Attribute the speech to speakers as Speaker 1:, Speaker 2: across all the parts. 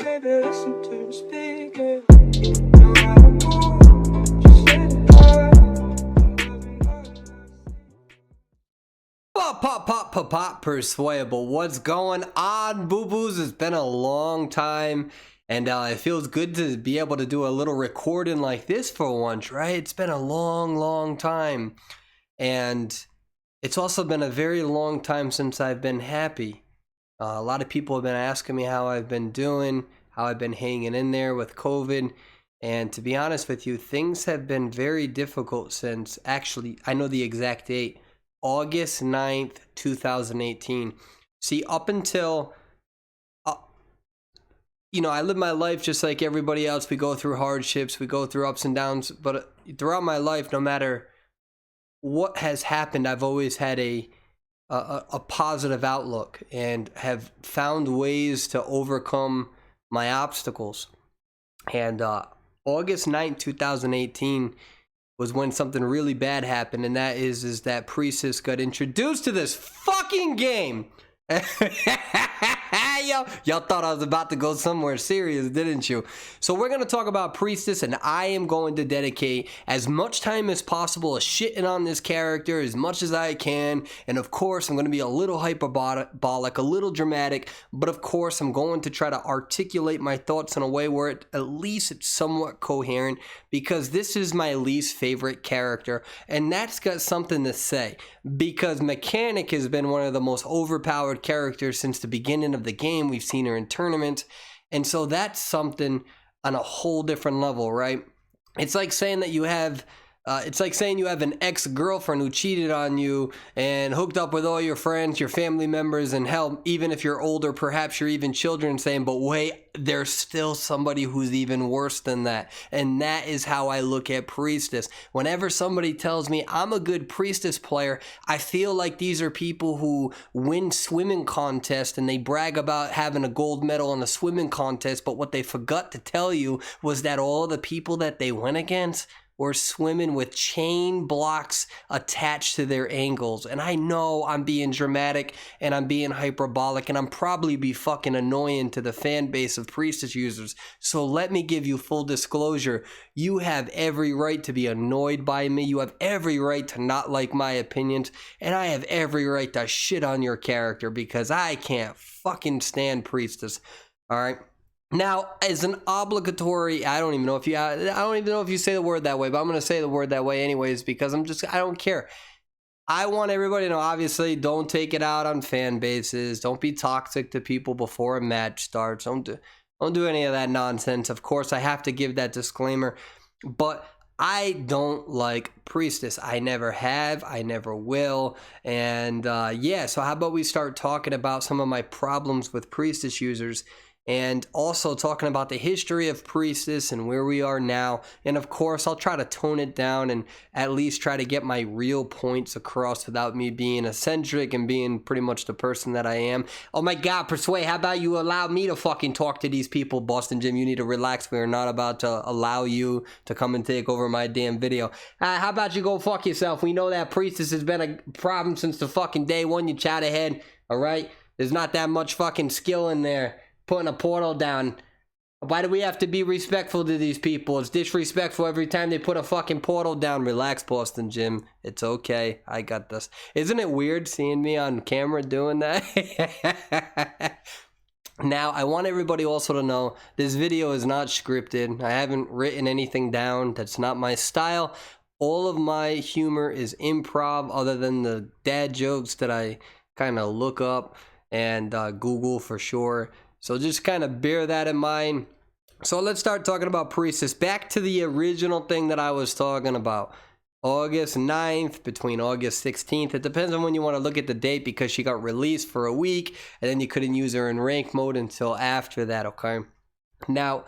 Speaker 1: Maybe listen to the speaker. No matter what, just let it go.
Speaker 2: Pop, persuadable. What's going on, boo-boos? It's been a long time, and it feels good to be able to do a little recording like this for once, right? It's been a long time, and it's also been a very long time since I've been happy. A lot of people have been asking me how I've been doing, how I've been hanging in there with COVID, and to be honest with you, things have been very difficult since, actually, I know the exact date, August 9th, 2018. See, up until, I live my life just like everybody else. We go through hardships, we go through ups and downs, but throughout my life, no matter what has happened, I've always had a positive outlook and have found ways to overcome my obstacles. And August 9th, 2018 was when something really bad happened, and that is that Priestess got introduced to this fucking game. Y'all thought I was about to go somewhere serious, didn't you? So we're going to talk about Priestess, and I am going to dedicate as much time as possible to shitting on this character as much as I can. And of course, I'm going to be a little hyperbolic, a little dramatic, but of course, I'm going to try to articulate my thoughts in a way where at least it's somewhat coherent, because this is my least favorite character, and that's got something to say, because Mechanic has been one of the most overpowered characters since the beginning of the game. We've seen her in tournaments, and so that's something on a whole different level, right? It's like saying that you have an ex-girlfriend who cheated on you and hooked up with all your friends, your family members, and hell, even if you're older, perhaps you're even children, saying, but wait, there's still somebody who's even worse than that. And that is how I look at Priestess. Whenever somebody tells me I'm a good Priestess player, I feel like these are people who win swimming contests and they brag about having a gold medal in a swimming contest, but what they forgot to tell you was that all the people that they went against were swimming with chain blocks attached to their ankles. And I know I'm being dramatic and I'm being hyperbolic, and I'm probably be fucking annoying to the fan base of Priestess users. So let me give you full disclosure. You have every right to be annoyed by me. You have every right to not like my opinions. And I have every right to shit on your character, because I can't fucking stand Priestess. All right? Now, as an obligatory, I don't even know if you say the word that way, but I'm going to say the word that way anyways, because I don't care. I want everybody to know, obviously, don't take it out on fan bases. Don't be toxic to people before a match starts. Don't do any of that nonsense. Of course, I have to give that disclaimer, but I don't like Priestess. I never have. I never will. And so how about we start talking about some of my problems with Priestess users, and also talking about the history of Priestess and where we are now. And of course, I'll try to tone it down and at least try to get my real points across without me being eccentric and being pretty much the person that I am. Oh my God, Persuade, how about you allow me to fucking talk to these people? Boston Jim, you need to relax. We are not about to allow you to come and take over my damn video. How about you go fuck yourself? We know that Priestess has been a problem since the fucking day one. You chat ahead, all right? There's not that much fucking skill in there. Putting a portal down. Why do we have to be respectful to these people? It's disrespectful every time they put a fucking portal down. Relax, Boston Jim. It's okay. I got this. Isn't it weird seeing me on camera doing that? Now, I want everybody also to know this video is not scripted. I haven't written anything down. That's not my style. All of my humor is improv, other than the dad jokes that I kind of look up and Google for sure. So just kind of bear that in mind. So let's start talking about Priestess. Back to the original thing that I was talking about. August 9th, between August 16th. It depends on when you want to look at the date, because she got released for a week, and then you couldn't use her in rank mode until after that, okay? Now,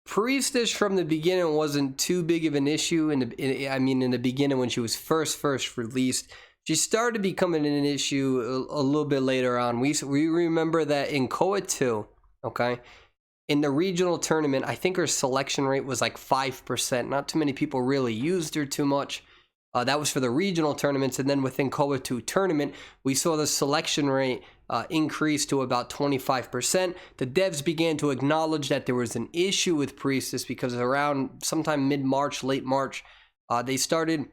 Speaker 2: Priestess from the beginning wasn't too big of an issue. In the beginning when she was first released. She started becoming an issue a little bit later on. We remember that in KOA 2, okay, in the regional tournament, I think her selection rate was like 5%. Not too many people really used her too much. That was for the regional tournaments. And then within KOA 2 tournament, we saw the selection rate increased to about 25%. The devs began to acknowledge that there was an issue with Priestess because around sometime mid-March, late March, they started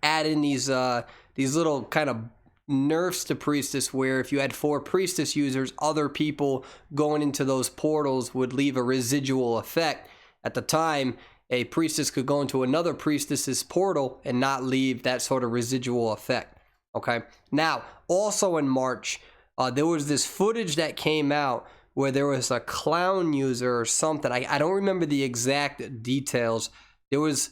Speaker 2: adding these little kind of nerfs to Priestess, where if you had 4 Priestess users, other people going into those portals would leave a residual effect. At the time, a Priestess could go into another Priestess's portal and not leave that sort of residual effect. Okay. Now, also in March, there was this footage that came out where there was a clown user or something. I don't remember the exact details. There was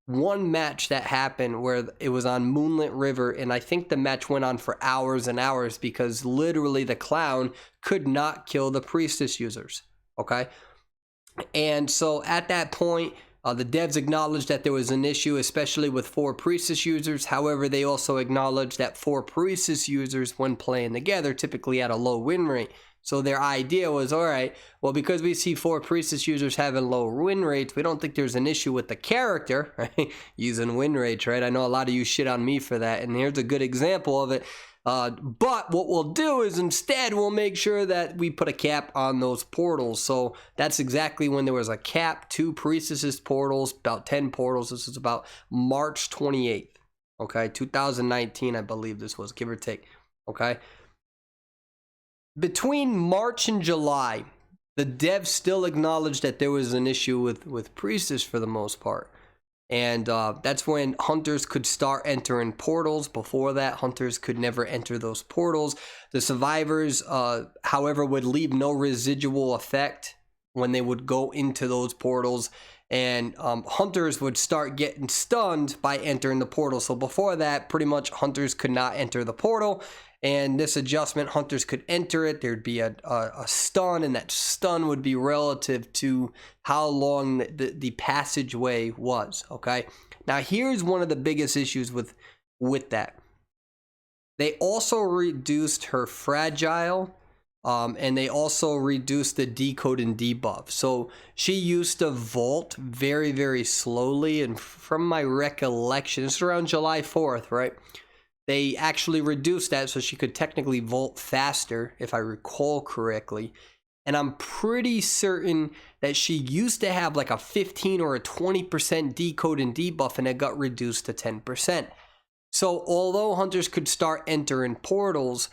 Speaker 2: one match that happened where it was on Moonlit River, and I think the match went on for hours and hours because literally the clown could not kill the Priestess users. Okay. And so at that point, the devs acknowledged that there was an issue, especially with 4 Priestess users. However, they also acknowledged that 4 Priestess users, when playing together, typically had a low win rate. So their idea was, all right, well, because we see 4 Priestess users having low win rates, we don't think there's an issue with the character, right? Using win rates, right? I know a lot of you shit on me for that, and here's a good example of it. But what we'll do is instead we'll make sure that we put a cap on those portals. So that's exactly when there was a cap, 2 Priestesses portals, about 10 portals. This is about March 28th, okay, 2019, I believe this was, give or take, okay. Between March and July, the devs still acknowledged that there was an issue with Priestess for the most part. And that's when hunters could start entering portals. Before that, hunters could never enter those portals. The survivors, however, would leave no residual effect when they would go into those portals. And hunters would start getting stunned by entering the portal. So before that, pretty much hunters could not enter the portal. And this adjustment, hunters could enter it. There'd be a stun, and that stun would be relative to how long the passageway was, okay? Now, here's one of the biggest issues with that. They also reduced her fragile, and they also reduced the decode and debuff. So she used to vault very, very slowly, and from my recollection, it's around July 4th, right? They actually reduced that so she could technically vault faster, if I recall correctly. And I'm pretty certain that she used to have like a 15 or a 20% decode and debuff, and it got reduced to 10%. So although hunters could start entering portals,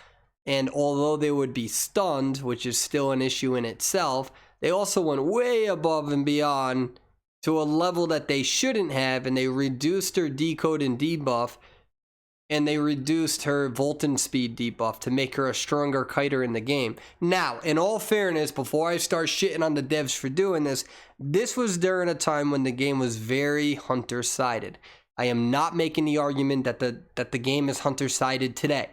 Speaker 2: and although they would be stunned, which is still an issue in itself, they also went way above and beyond to a level that they shouldn't have, and they reduced her decode and debuff, and they reduced her Volton speed debuff to make her a stronger kiter in the game. Now, in all fairness, before I start shitting on the devs for doing this, this was during a time when the game was very hunter-sided. I am not making the argument that the game is hunter-sided today.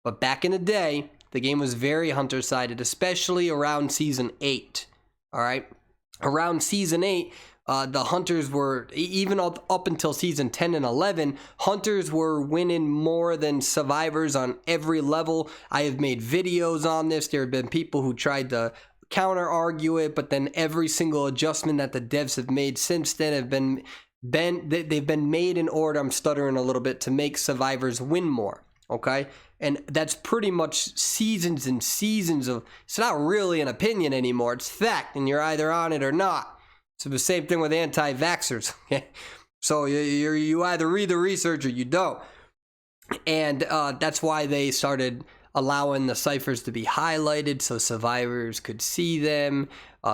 Speaker 2: But back in the day, the game was very hunter-sided, especially around Season 8. All right? Around Season 8, the hunters were, even up until Season 10 and 11, hunters were winning more than survivors on every level. I have made videos on this. There have been people who tried to counter argue it, but then every single adjustment that the devs have made since then have they've been made in order, I'm stuttering a little bit, to make survivors win more. Okay? And that's pretty much seasons and seasons of, it's not really an opinion anymore. It's fact, and you're either on it or not. So the same thing with anti-vaxxers. Okay? So you either read the research or you don't. And that's why they started allowing the ciphers to be highlighted so survivors could see them.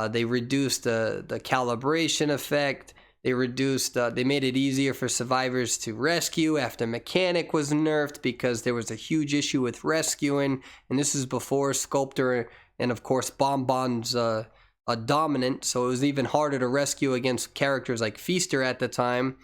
Speaker 2: They reduced the calibration effect. They made it easier for survivors to rescue after mechanic was nerfed, because there was a huge issue with rescuing. And this is before Sculptor and, of course, Bonbon's dominant, so it was even harder to rescue against characters like Feaster at the time.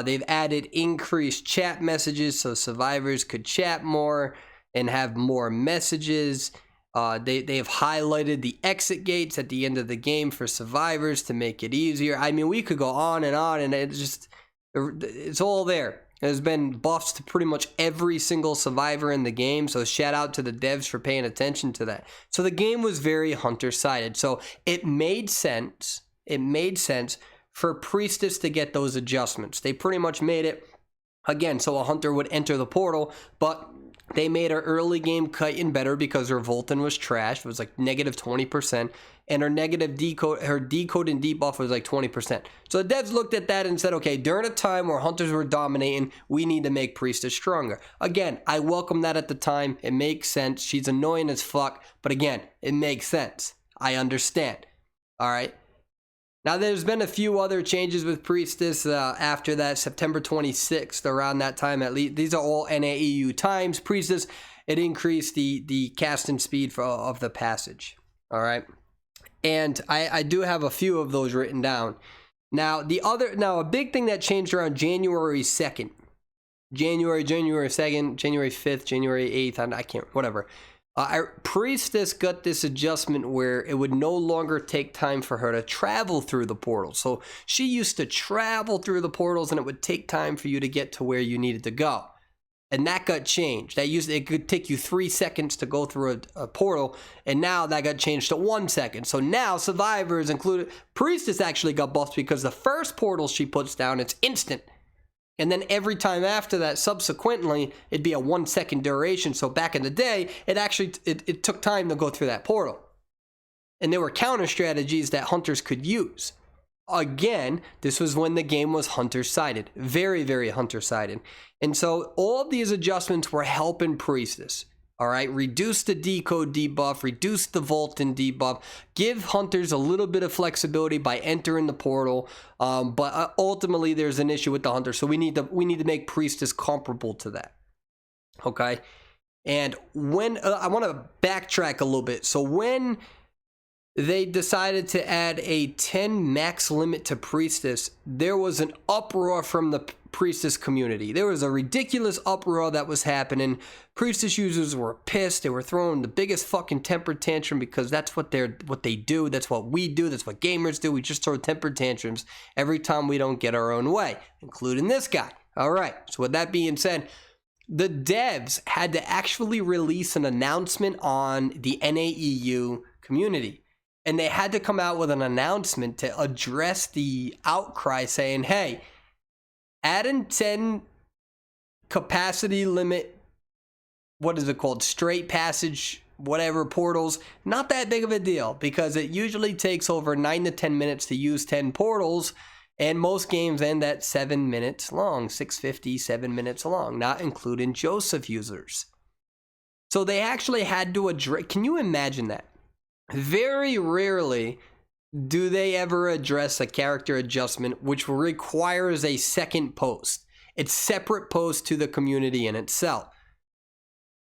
Speaker 2: They've added increased chat messages so survivors could chat more and have more messages. They've highlighted the exit gates at the end of the game for survivors to make it easier. I mean, we could go on, and it's all there. There's been buffs to pretty much every single survivor in the game, so shout out to the devs for paying attention to that. So the game was very hunter-sided, so it made sense for Priestess to get those adjustments. They pretty much made it Again, so a hunter would enter the portal, but they made her early game chitin better because her Volton was trash. It was like negative 20%. And her decode and debuff was like 20%. So the devs looked at that and said, okay, during a time where hunters were dominating, we need to make Priestess stronger. Again, I welcome that at the time. It makes sense. She's annoying as fuck. But again, it makes sense. I understand. All right. Now, there's been a few other changes with Priestess after that, September 26th, around that time at least. These are all NAEU times. Priestess, it increased the casting speed of the passage. All right. And I do have a few of those written down. Now, a big thing that changed around January 2nd. January 2nd, January 5th, January 8th, I can't, whatever. Priestess got this adjustment where it would no longer take time for her to travel through the portals. So she used to travel through the portals and it would take time for you to get to where you needed to go. And that got changed. It could take you 3 seconds to go through a portal, and now that got changed to 1 second. So now survivors, included Priestess, actually got buffed because the first portal she puts down, it's instant. And then every time after that, subsequently, it'd be a 1 second duration. So back in the day, it took time to go through that portal. And there were counter strategies that hunters could use. Again, this was when the game was hunter-sided. Very, very hunter-sided. And so all of these adjustments were helping Priestess. All right, reduce the decode debuff, reduce the Volton debuff, give hunters a little bit of flexibility by entering the portal. But ultimately, there's an issue with the hunter, so we need to make Priestess comparable to that. Okay, and when I want to backtrack a little bit. So when they decided to add a 10 max limit to Priestess, there was an uproar from the Priestess community. There was a ridiculous uproar that was happening. Priestess users were pissed. They were throwing the biggest fucking temper tantrum because that's what they do. That's what we do. That's what gamers do. We just throw temper tantrums every time we don't get our own way, including this guy. All right. So with that being said, the devs had to actually release an announcement on the NAEU community. And they had to come out with an announcement to address the outcry saying, hey, adding 10 capacity limit, what is it called? Straight passage, whatever, portals, not that big of a deal because it usually takes over 9 to 10 minutes to use 10 portals. And most games end at 7 minutes long, 650, 7 minutes long, not including Joseph users. So they actually had to address, can you imagine that? Very rarely do they ever address a character adjustment which requires a second post. It's separate post to the community in itself.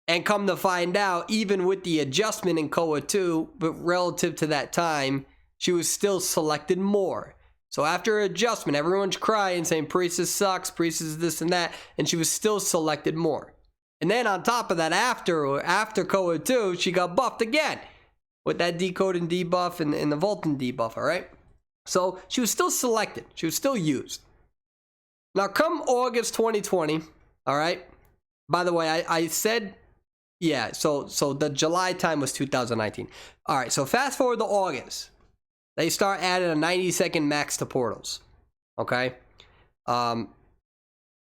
Speaker 2: And come to find out, even with the adjustment in Koa 2, but relative to that time, she was still selected more. So after adjustment, everyone's crying saying Priestess sucks, Priestess this and that, and she was still selected more. And then on top of that, after Koa 2, she got buffed again with that decode and debuff and the Volton debuff, all right? So she was still selected. She was still used. Now, come August 2020, all right? By the way, I said, yeah, so the July time was 2019. All right, so fast forward to August. They start adding a 90-second max to portals, okay?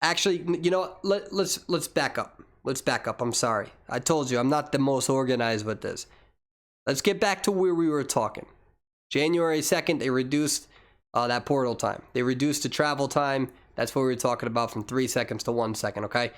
Speaker 2: Actually, you know what? Let's back up. Let's back up. I'm sorry. I told you, I'm not the most organized with this. Let's get back to where we were talking. January 2nd, they reduced that portal time. They reduced the travel time. That's what we were talking about, from 3 seconds to 1 second, okay?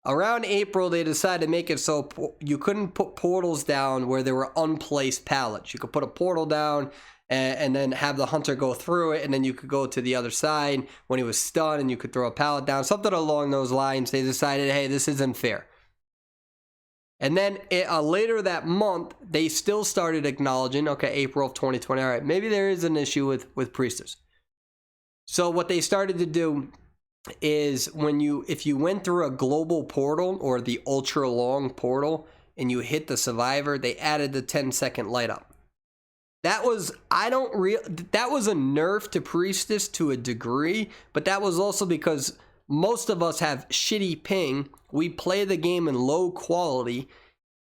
Speaker 2: Around April, they decided to make it so you couldn't put portals down where there were unplaced pallets. You could put a portal down and then have the hunter go through it, and then you could go to the other side when he was stunned, and you could throw a pallet down. Something along those lines. They decided, hey, this isn't fair. And then later that month, they still started acknowledging, okay, April of 2020, all right, maybe there is an issue with Priestess. So what they started to do is if you went through a global portal or the ultra long portal and you hit the survivor, they added the 10-second light up. That was a nerf to Priestess to a degree, but that was also because most of us have shitty ping. We play the game in low quality,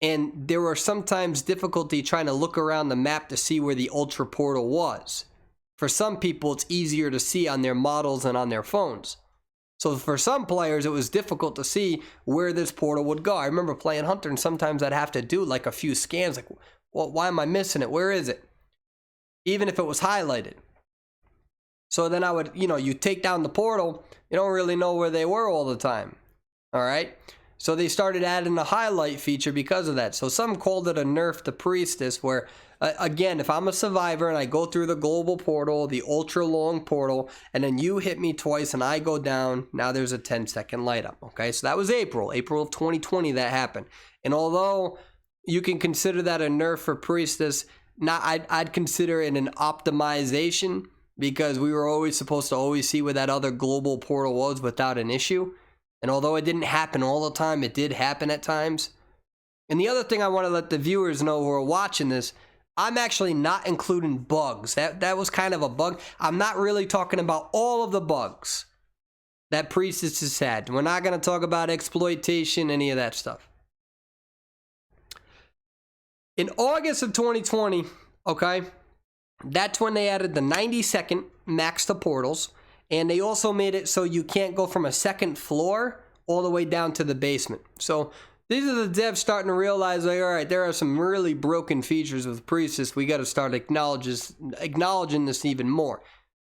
Speaker 2: and there were sometimes difficulty trying to look around the map to see where the ultra portal was. For some people, it's easier to see on their models and on their phones. So for some players, it was difficult to see where this portal would go. I remember playing Hunter, and sometimes I'd have to do like a few scans, like, well, why am I missing it? Where is it? Even if it was highlighted. So then I would, you take down the portal, you don't really know where they were all the time. All right? So they started adding a highlight feature because of that. So some called it a nerf to Priestess, where, again, if I'm a survivor and I go through the global portal, the ultra long portal, and then you hit me twice and I go down, now there's a 10-second light up. Okay? So that was April of 2020 that happened. And although you can consider that a nerf for Priestess, I'd consider it an optimization, because we were always supposed to always see where that other global portal was without an issue. And although it didn't happen all the time, it did happen at times. And the other thing I want to let the viewers know who are watching this, I'm actually not including bugs. That was kind of a bug. I'm not really talking about all of the bugs that Priestess has had. We're not going to talk about exploitation, any of that stuff. In August of 2020, okay, that's when they added the 90-second max to portals, and they also made it so you can't go from a second floor all the way down to the basement. So these are the devs starting to realize, like, all right, there are some really broken features with Priestess. We got to start acknowledging this even more.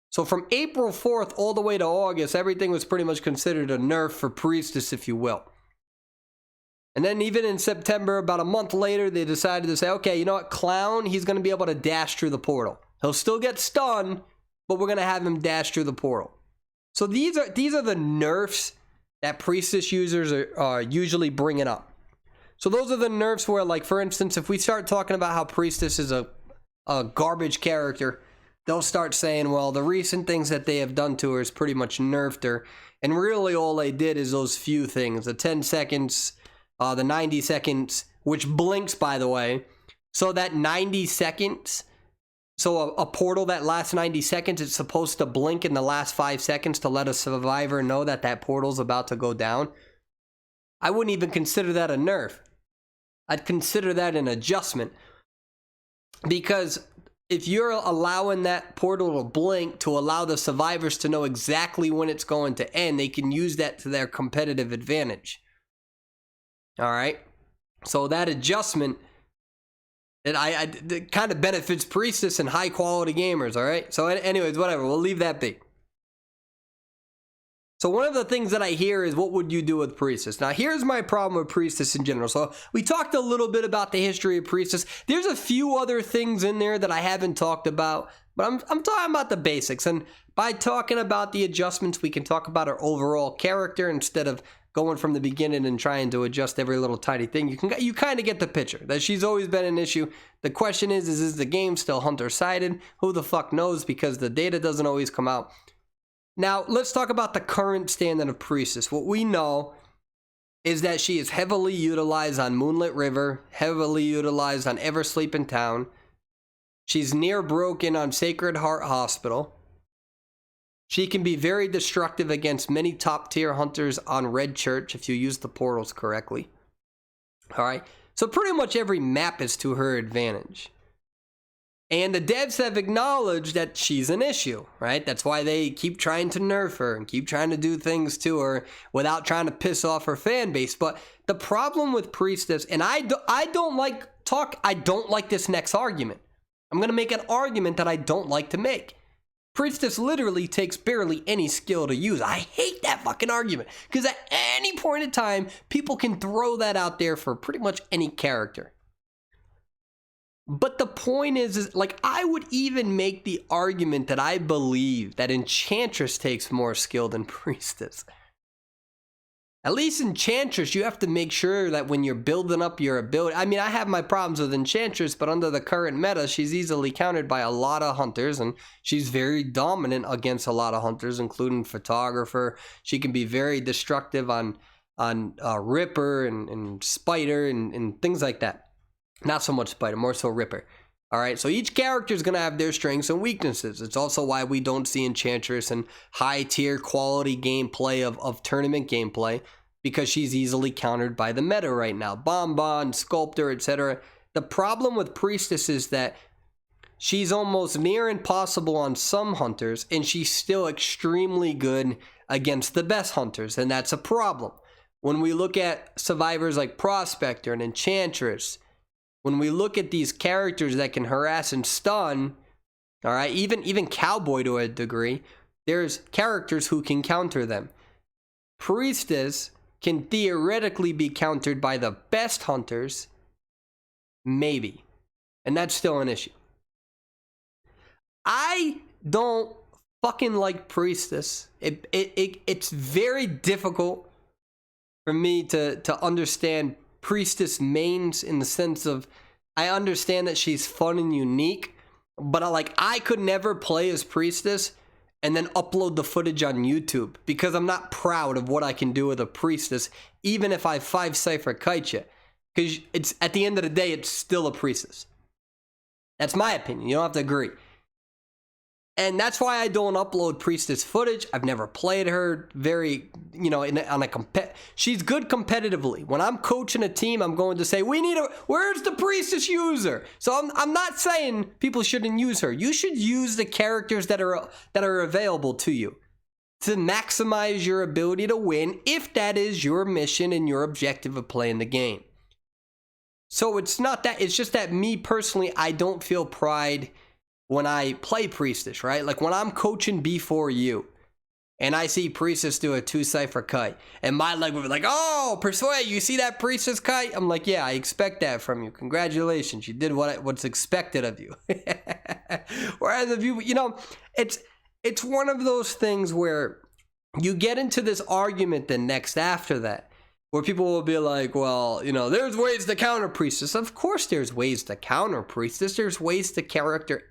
Speaker 2: So from April 4th all the way to August, everything was pretty much considered a nerf for Priestess, if you will. And then even in September, about a month later, they decided to say, okay, you know what, Clown, he's going to be able to dash through the portal. He'll still get stunned, but we're going to have him dash through the portal. So these are the nerfs that Priestess users are usually bringing up. So those are the nerfs where, like, for instance, if we start talking about how Priestess is a garbage character, they'll start saying, well, the recent things that they have done to her is pretty much nerfed her. And really all they did is those few things, the 10 seconds, the 90 seconds, which blinks, by the way. So that 90 seconds, so a portal that lasts 90 seconds, it's supposed to blink in the last 5 seconds to let a survivor know that that portal's about to go down. I wouldn't even consider that a nerf. I'd consider that an adjustment. Because if you're allowing that portal to blink to allow the survivors to know exactly when it's going to end, they can use that to their competitive advantage. All right, so that adjustment, that kind of benefits Priestess and high quality gamers. All right, so anyways, whatever, we'll leave that be. So one of the things that I hear is, what would you do with Priestess? Now here's my problem with Priestess in general. So we talked a little bit about the history of Priestess. There's a few other things in there that I haven't talked about, but I'm talking about the basics. And by talking about the adjustments, we can talk about her overall character instead of going from the beginning and trying to adjust every little tiny thing. You kind of get the picture that she's always been an issue. The question is the game still Hunter-sided? Who the fuck knows, because the data doesn't always come out. Now, let's talk about the current standard of Priestess. What we know is that she is heavily utilized on Moonlit River, heavily utilized on Eversleeping Town. She's near broken on Sacred Heart Hospital. She can be very destructive against many top-tier hunters on Red Church if you use the portals correctly. Alright, so pretty much every map is to her advantage. And the devs have acknowledged that she's an issue, right? That's why they keep trying to nerf her and keep trying to do things to her without trying to piss off her fan base. But the problem with Priestess, and I don't like this next argument. I'm going to make an argument that I don't like to make. Priestess literally takes barely any skill to use. I hate that fucking argument, because at any point in time, people can throw that out there for pretty much any character. But the point is like, I would even make the argument that I believe that Enchantress takes more skill than Priestess. At least Enchantress, you have to make sure that when you're building up your ability, I mean, I have my problems with Enchantress, but under the current meta, she's easily countered by a lot of hunters, and she's very dominant against a lot of hunters, including Photographer. She can be very destructive on Ripper and Spider and things like that. Not so much Spider, more so Ripper. All right, so each character is going to have their strengths and weaknesses. It's also why we don't see Enchantress and high-tier quality gameplay of tournament gameplay, because she's easily countered by the meta right now. Bonbon, Sculptor, etc. The problem with Priestess is that she's almost near impossible on some hunters, and she's still extremely good against the best hunters, and that's a problem. When we look at survivors like Prospector and Enchantress, when we look at these characters that can harass and stun, all right, even Cowboy to a degree, there's characters who can counter them. Priestess can theoretically be countered by the best hunters, maybe, and that's still an issue. I don't fucking like Priestess. It's very difficult for me to understand Priestess mains in the sense of, I understand that she's fun and unique, but I could never play as Priestess and then upload the footage on YouTube because I'm not proud of what I can do with a Priestess, even if I 5-cipher kite you. Because it's, at the end of the day, it's still a Priestess. That's my opinion. You don't have to agree. And that's why I don't upload Priestess footage. I've never played her very, she's good competitively. When I'm coaching a team, I'm going to say, where's the Priestess user? So I'm not saying people shouldn't use her. You should use the characters that are available to you to maximize your ability to win if that is your mission and your objective of playing the game. So it's not that, it's just that me personally, I don't feel pride when I play Priestess, right? Like when I'm coaching B4U and I see Priestess do a 2-cipher kite and my leg would be like, oh, Persuade, you see that Priestess kite? I'm like, yeah, I expect that from you. Congratulations. You did what's expected of you. Whereas if you it's one of those things where you get into this argument the next after that, where people will be like, well, there's ways to counter Priestess. Of course there's ways to counter Priestess. There's ways to counter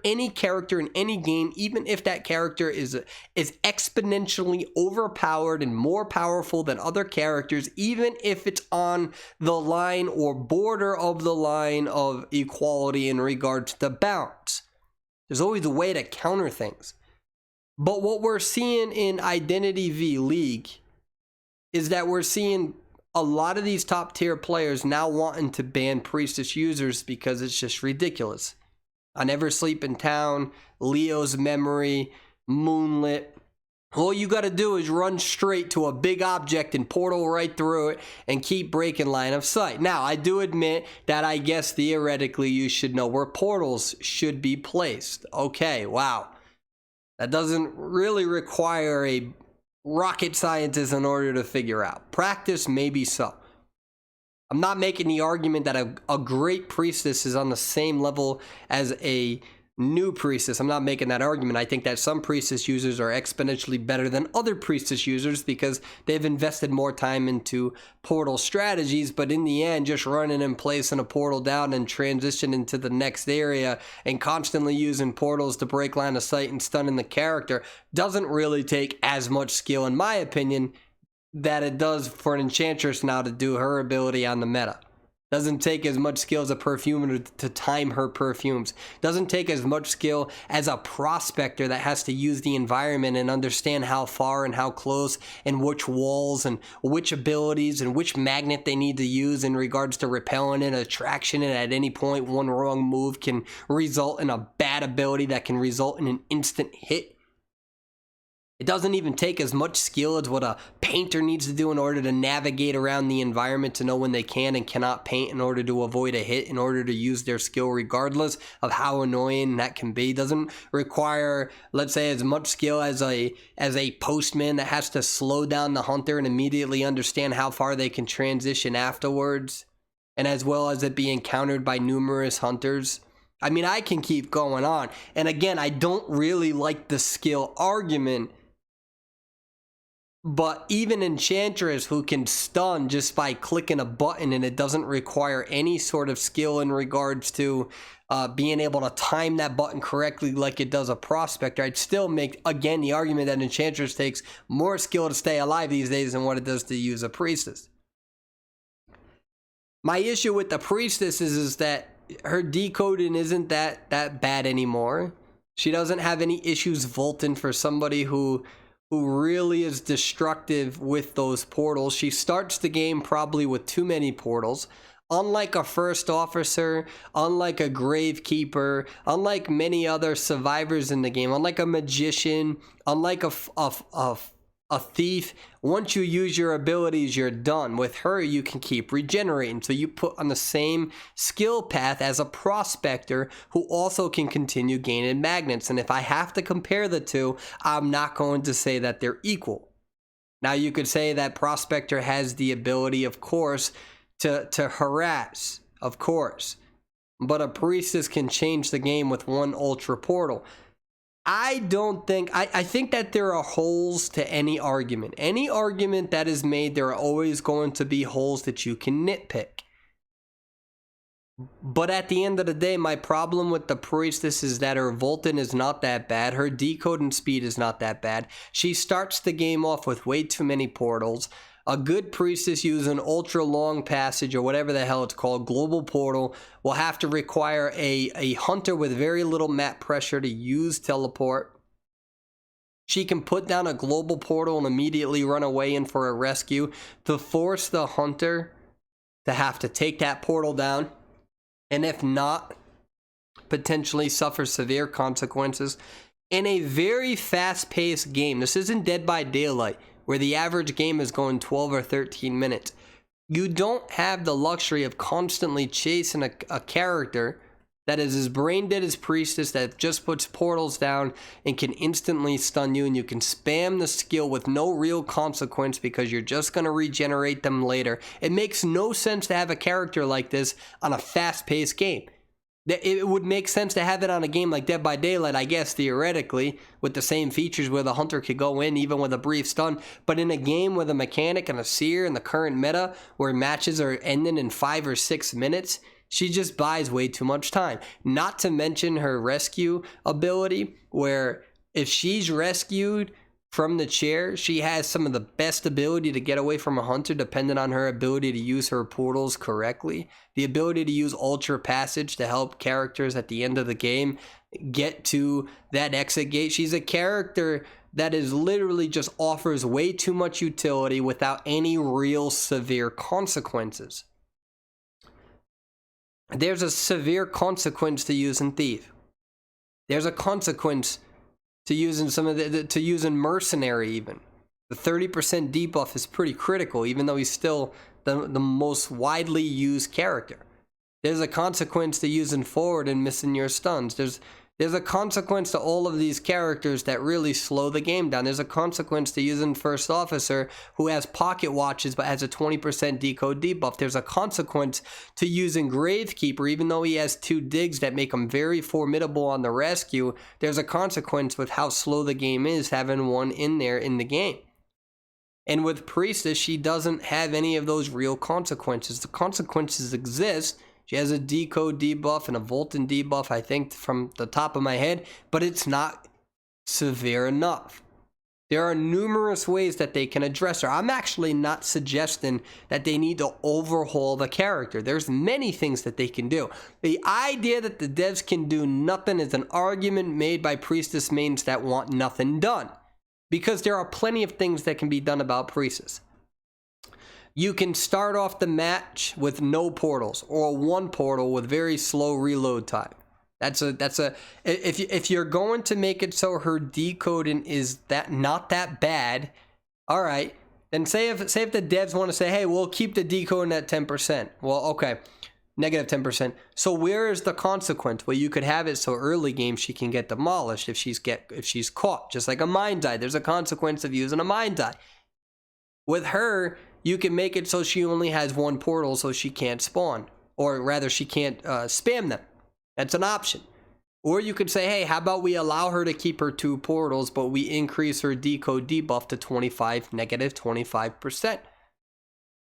Speaker 2: any character in any game, even if that character is exponentially overpowered and more powerful than other characters, even if it's on the line or border of the line of equality in regards to balance. There's always a way to counter things. But what we're seeing in Identity V League is that we're seeing a lot of these top tier players now wanting to ban Priestess users because it's just ridiculous. I Never Sleep in Town, Leo's Memory, Moonlit. All you got to do is run straight to a big object and portal right through it and keep breaking line of sight. Now, I do admit that I guess theoretically you should know where portals should be placed. Okay, wow. That doesn't really require a rocket scientist in order to figure out. Practice, maybe so. I'm not making the argument that a great Priestess is on the same level as a new Priestess. I'm not making that argument. I think that some Priestess users are exponentially better than other Priestess users because they've invested more time into portal strategies, but in the end, just running and placing a portal down and transition into the next area and constantly using portals to break line of sight and stunning the character doesn't really take as much skill, in my opinion, that it does for an Enchantress now to do her ability on the meta. Doesn't take as much skill as a perfumer to time her perfumes. Doesn't take as much skill as a prospector that has to use the environment and understand how far and how close and which walls and which abilities and which magnet they need to use in regards to repelling and attraction. And at any point, one wrong move can result in a bad ability that can result in an instant hit. It doesn't even take as much skill as what a painter needs to do in order to navigate around the environment to know when they can and cannot paint in order to avoid a hit, in order to use their skill regardless of how annoying that can be. It doesn't require, let's say, as much skill as a postman that has to slow down the hunter and immediately understand how far they can transition afterwards, and as well as it being countered by numerous hunters. I mean, I can keep going on. And again, I don't really like the skill argument. But even Enchantress, who can stun just by clicking a button, and it doesn't require any sort of skill in regards to being able to time that button correctly like it does a Prospector, I'd still make, again, the argument that Enchantress takes more skill to stay alive these days than what it does to use a Priestess. My issue with the Priestess is that her decoding isn't that bad anymore. She doesn't have any issues vaulting for somebody who really is destructive with those portals. She starts the game probably with too many portals. Unlike a first officer, unlike a gravekeeper, unlike many other survivors in the game, unlike a magician, unlike a thief, once you use your abilities, you're done. With her, you can keep regenerating. So you put on the same skill path as a prospector who also can continue gaining magnets. And if I have to compare the two, I'm not going to say that they're equal. Now, you could say that prospector has the ability, of course, to harass, of course. But a priestess can change the game with one ultra portal. I think that there are holes to any argument. Any argument that is made, there are always going to be holes that you can nitpick. But at the end of the day, my problem with the priestess is that her Volton is not that bad. Her decoding speed is not that bad. She starts the game off with way too many portals. A good priestess using ultra long passage or whatever the hell it's called, global portal, will have to require a hunter with very little map pressure to use teleport. She can put down a global portal and immediately run away in for a rescue to force the hunter to have to take that portal down. And if not, potentially suffer severe consequences. In a very fast-paced game, this isn't Dead by Daylight, where the average game is going 12 or 13 minutes. You don't have the luxury of constantly chasing a character that is as brain dead as Priestess, that just puts portals down and can instantly stun you, and you can spam the skill with no real consequence because you're just going to regenerate them later. It makes no sense to have a character like this on a fast-paced game. It would make sense to have it on a game like Dead by Daylight, I guess, theoretically, with the same features where the hunter could go in even with a brief stun. But in a game with a mechanic and a seer in the current meta where matches are ending in 5 or 6 minutes, she just buys way too much time. Not to mention her rescue ability, where if she's rescued from the chair, she has some of the best ability to get away from a hunter depending on her ability to use her portals correctly. The ability to use Ultra Passage to help characters at the end of the game get to that exit gate. She's a character that is literally just offers way too much utility without any real severe consequences. There's a severe consequence to using Thief. There's a consequence to using to using Mercenary even. The 30% debuff is pretty critical, even though he's still the most widely used character. There's a consequence to using Forward and missing your stuns. There's a consequence to all of these characters that really slow the game down. There's a consequence to using First Officer, who has pocket watches but has a 20% decode debuff. There's a consequence to using Gravekeeper, even though he has 2 digs that make him very formidable on the rescue. There's a consequence with how slow the game is having one in there in the game. And with Priestess, she doesn't have any of those real consequences. The consequences exist. She has a decode debuff and a Volton debuff, I think, from the top of my head, but it's not severe enough. There are numerous ways that they can address her. I'm actually not suggesting that they need to overhaul the character. There's many things that they can do. The idea that the devs can do nothing is an argument made by Priestess mains that want nothing done, because there are plenty of things that can be done about Priestess. You can start off the match with no portals or 1 portal with very slow reload time. If you're going to make it so her decoding is not that bad, all right, then say if the devs want to say, hey, we'll keep the decoding at 10%. Well, okay, negative 10%. So where is the consequence? Well, you could have it so early game she can get demolished if she's caught, just like a Mind Eye. There's a consequence of using a Mind Eye. With her, you can make it so she only has 1 portal, so she can't spawn. Or rather, she can't spam them. That's an option. Or you could say, hey, how about we allow her to keep her 2 portals, but we increase her decode debuff to negative 25%.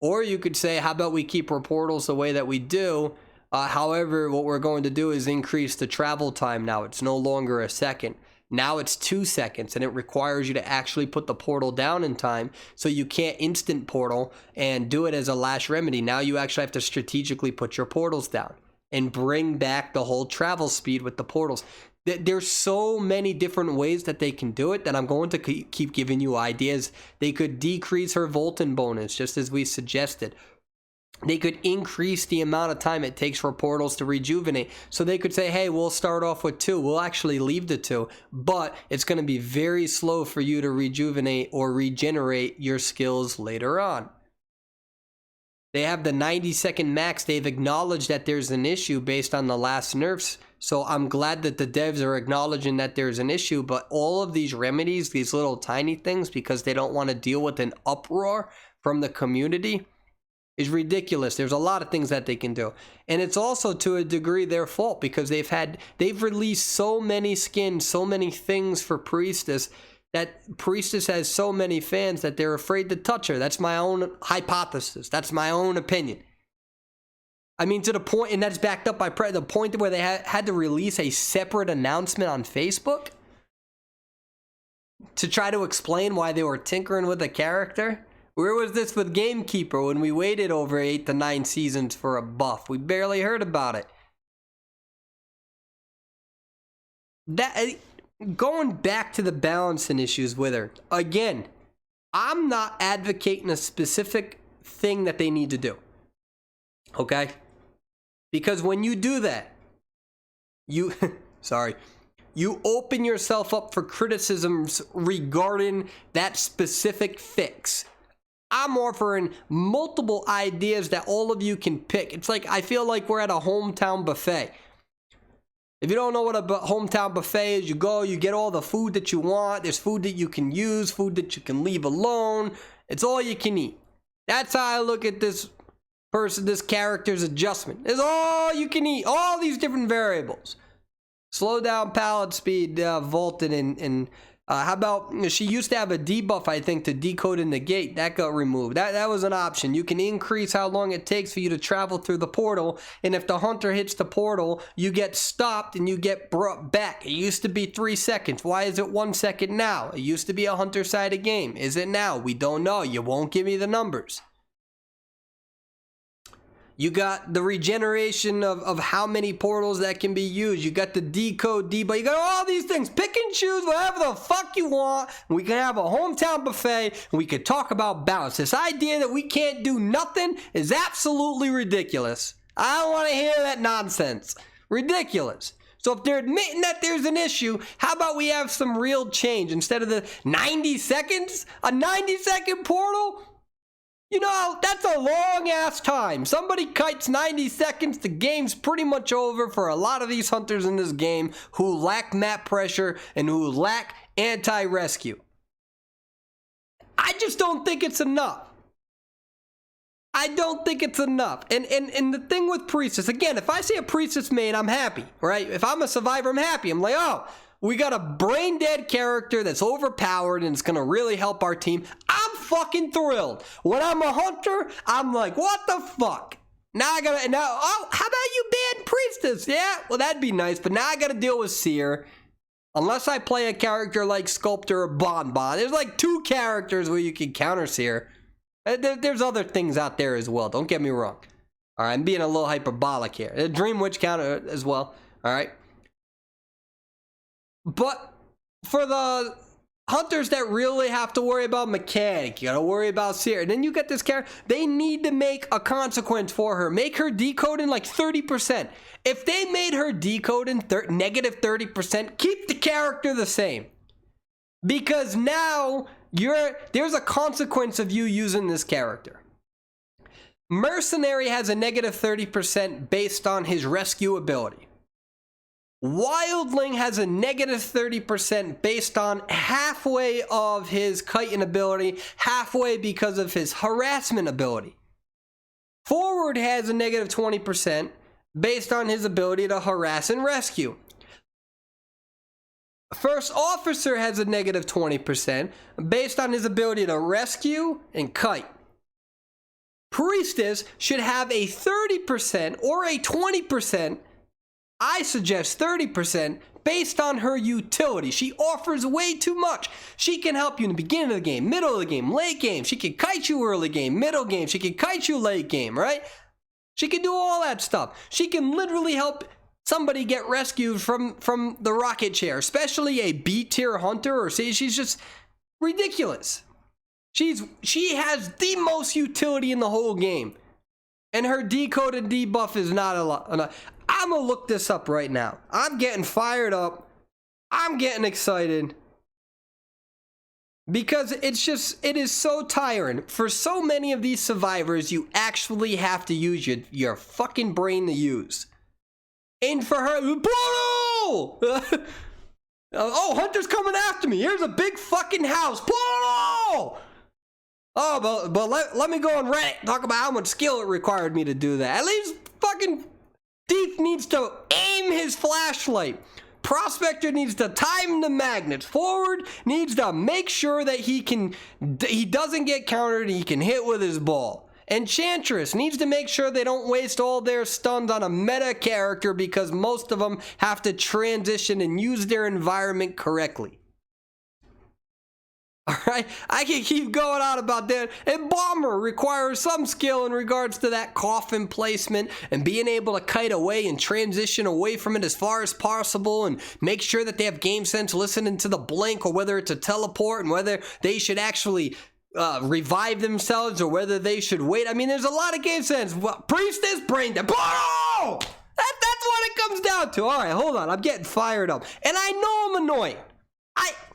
Speaker 2: Or you could say, how about we keep her portals the way that we do? However, what we're going to do is increase the travel time now. It's no longer a second. Now it's 2 seconds, and it requires you to actually put the portal down in time, so you can't instant portal and do it as a last remedy. Now you actually have to strategically put your portals down and bring back the whole travel speed with the portals. There's so many different ways that they can do it that I'm going to keep giving you ideas. They could decrease her Volton bonus, just as we suggested. they could increase the amount of time it takes for portals to rejuvenate. So they could say, hey, we'll start off with 2. We'll actually leave the 2, but it's going to be very slow for you to rejuvenate or regenerate your skills later on. They have the 90-second max. They've acknowledged that there's an issue based on the last nerfs. So I'm glad that the devs are acknowledging that there's an issue, but all of these remedies, these little tiny things, because they don't want to deal with an uproar from the community, is ridiculous. There's a lot of things that they can do. And it's also to a degree their fault, because they've released so many skins, so many things for Priestess, that Priestess has so many fans that they're afraid to touch her. That's my own hypothesis. That's my own opinion. I mean, to the point, and that's backed up by the point where they had to release a separate announcement on Facebook to try to explain why they were tinkering with the character. Where was this with Gamekeeper when we waited over 8 to 9 seasons for a buff? We barely heard about it. Going back to the balancing issues with her, again, I'm not advocating a specific thing that they need to do. Okay? Because when you do that, you you open yourself up for criticisms regarding that specific fix. I'm offering multiple ideas that all of you can pick. It's like, I feel like we're at a hometown buffet. If you don't know what a hometown buffet is, you go, you get all the food that you want. There's food that you can use, food that you can leave alone. It's all you can eat. That's how I look at this character's adjustment. It's all you can eat, all these different variables. Slow down pallet speed, vaulted, and how about, she used to have a debuff, I think, to decode in the gate. That got removed. That was an option. You can increase how long it takes for you to travel through the portal, and if the hunter hits the portal, you get stopped and you get brought back. It used to be 3 seconds. Why is it 1 second now? It used to be a hunter-sided game. Is it now? We don't know. You won't give me the numbers. You got the regeneration of how many portals that can be used. You got the decode, debuff. You got all these things. Pick and choose whatever the fuck you want. We can have a hometown buffet, and we could talk about balance. This idea that we can't do nothing is absolutely ridiculous. I don't want to hear that nonsense. Ridiculous. So if they're admitting that there's an issue, how about we have some real change? Instead of the 90 seconds, a 90-second portal? You know, that's a long-ass time. Somebody kites 90 seconds, the game's pretty much over for a lot of these hunters in this game who lack map pressure and who lack anti-rescue. I just don't think it's enough. I don't think it's enough. And the thing with Priestess, again, if I see a Priestess main, I'm happy, right? If I'm a survivor, I'm happy. I'm like, oh, we got a brain dead character that's overpowered and it's gonna really help our team. I'm fucking thrilled. When I'm a hunter, I'm like, what the fuck? Now how about you ban Priestess? Yeah, well, that'd be nice, but now I gotta deal with Seer. Unless I play a character like Sculptor or Bonbon. There's like 2 characters where you can counter Seer. There's other things out there as well, don't get me wrong. All right, I'm being a little hyperbolic here. The Dream Witch counter as well, all right? But for the hunters that really have to worry about mechanic, you gotta worry about Seer. And then you get this character, they need to make a consequence for her. Make her decode in like 30%. If they made her decode in negative 30%, keep the character the same. Because now there's a consequence of you using this character. Mercenary has a negative 30% based on his rescue ability. Wildling has a negative 30% based on halfway of his kiting ability, halfway because of his harassment ability. Forward has a negative 20% based on his ability to harass and rescue. First Officer has a negative 20% based on his ability to rescue and kite. Priestess should have a 30% or a 20%, I suggest 30%, based on her utility. She offers way too much. She can help you in the beginning of the game, middle of the game, late game. She can kite you early game, middle game. She can kite you late game, right? She can do all that stuff. She can literally help somebody get rescued from the rocket chair, especially a B-tier hunter, or say she's just ridiculous. She has the most utility in the whole game. And her decode and debuff is not a lot. I'm gonna look this up right now. I'm getting fired up. I'm getting excited. Because it is so tiring. For so many of these survivors, you actually have to use your fucking brain to use. And for her, Pluto! Oh, Hunter's coming after me. Here's a big fucking house. Pluto! Oh, but let me go on Reddit talk about how much skill it required me to do that. At least fucking Thief needs to aim his flashlight. Prospector needs to time the magnets. Forward needs to make sure that he doesn't get countered and he can hit with his ball. Enchantress needs to make sure they don't waste all their stuns on a meta character because most of them have to transition and use their environment correctly. Alright, I can keep going on about that. And Bomber requires some skill in regards to that coffin placement and being able to kite away and transition away from it as far as possible and make sure that they have game sense listening to the blink or whether it's a teleport and whether they should actually revive themselves or whether they should wait. I mean, there's a lot of game sense. Priestess, brain dead. That's what it comes down to. Alright, hold on. I'm getting fired up. And I know I'm annoying.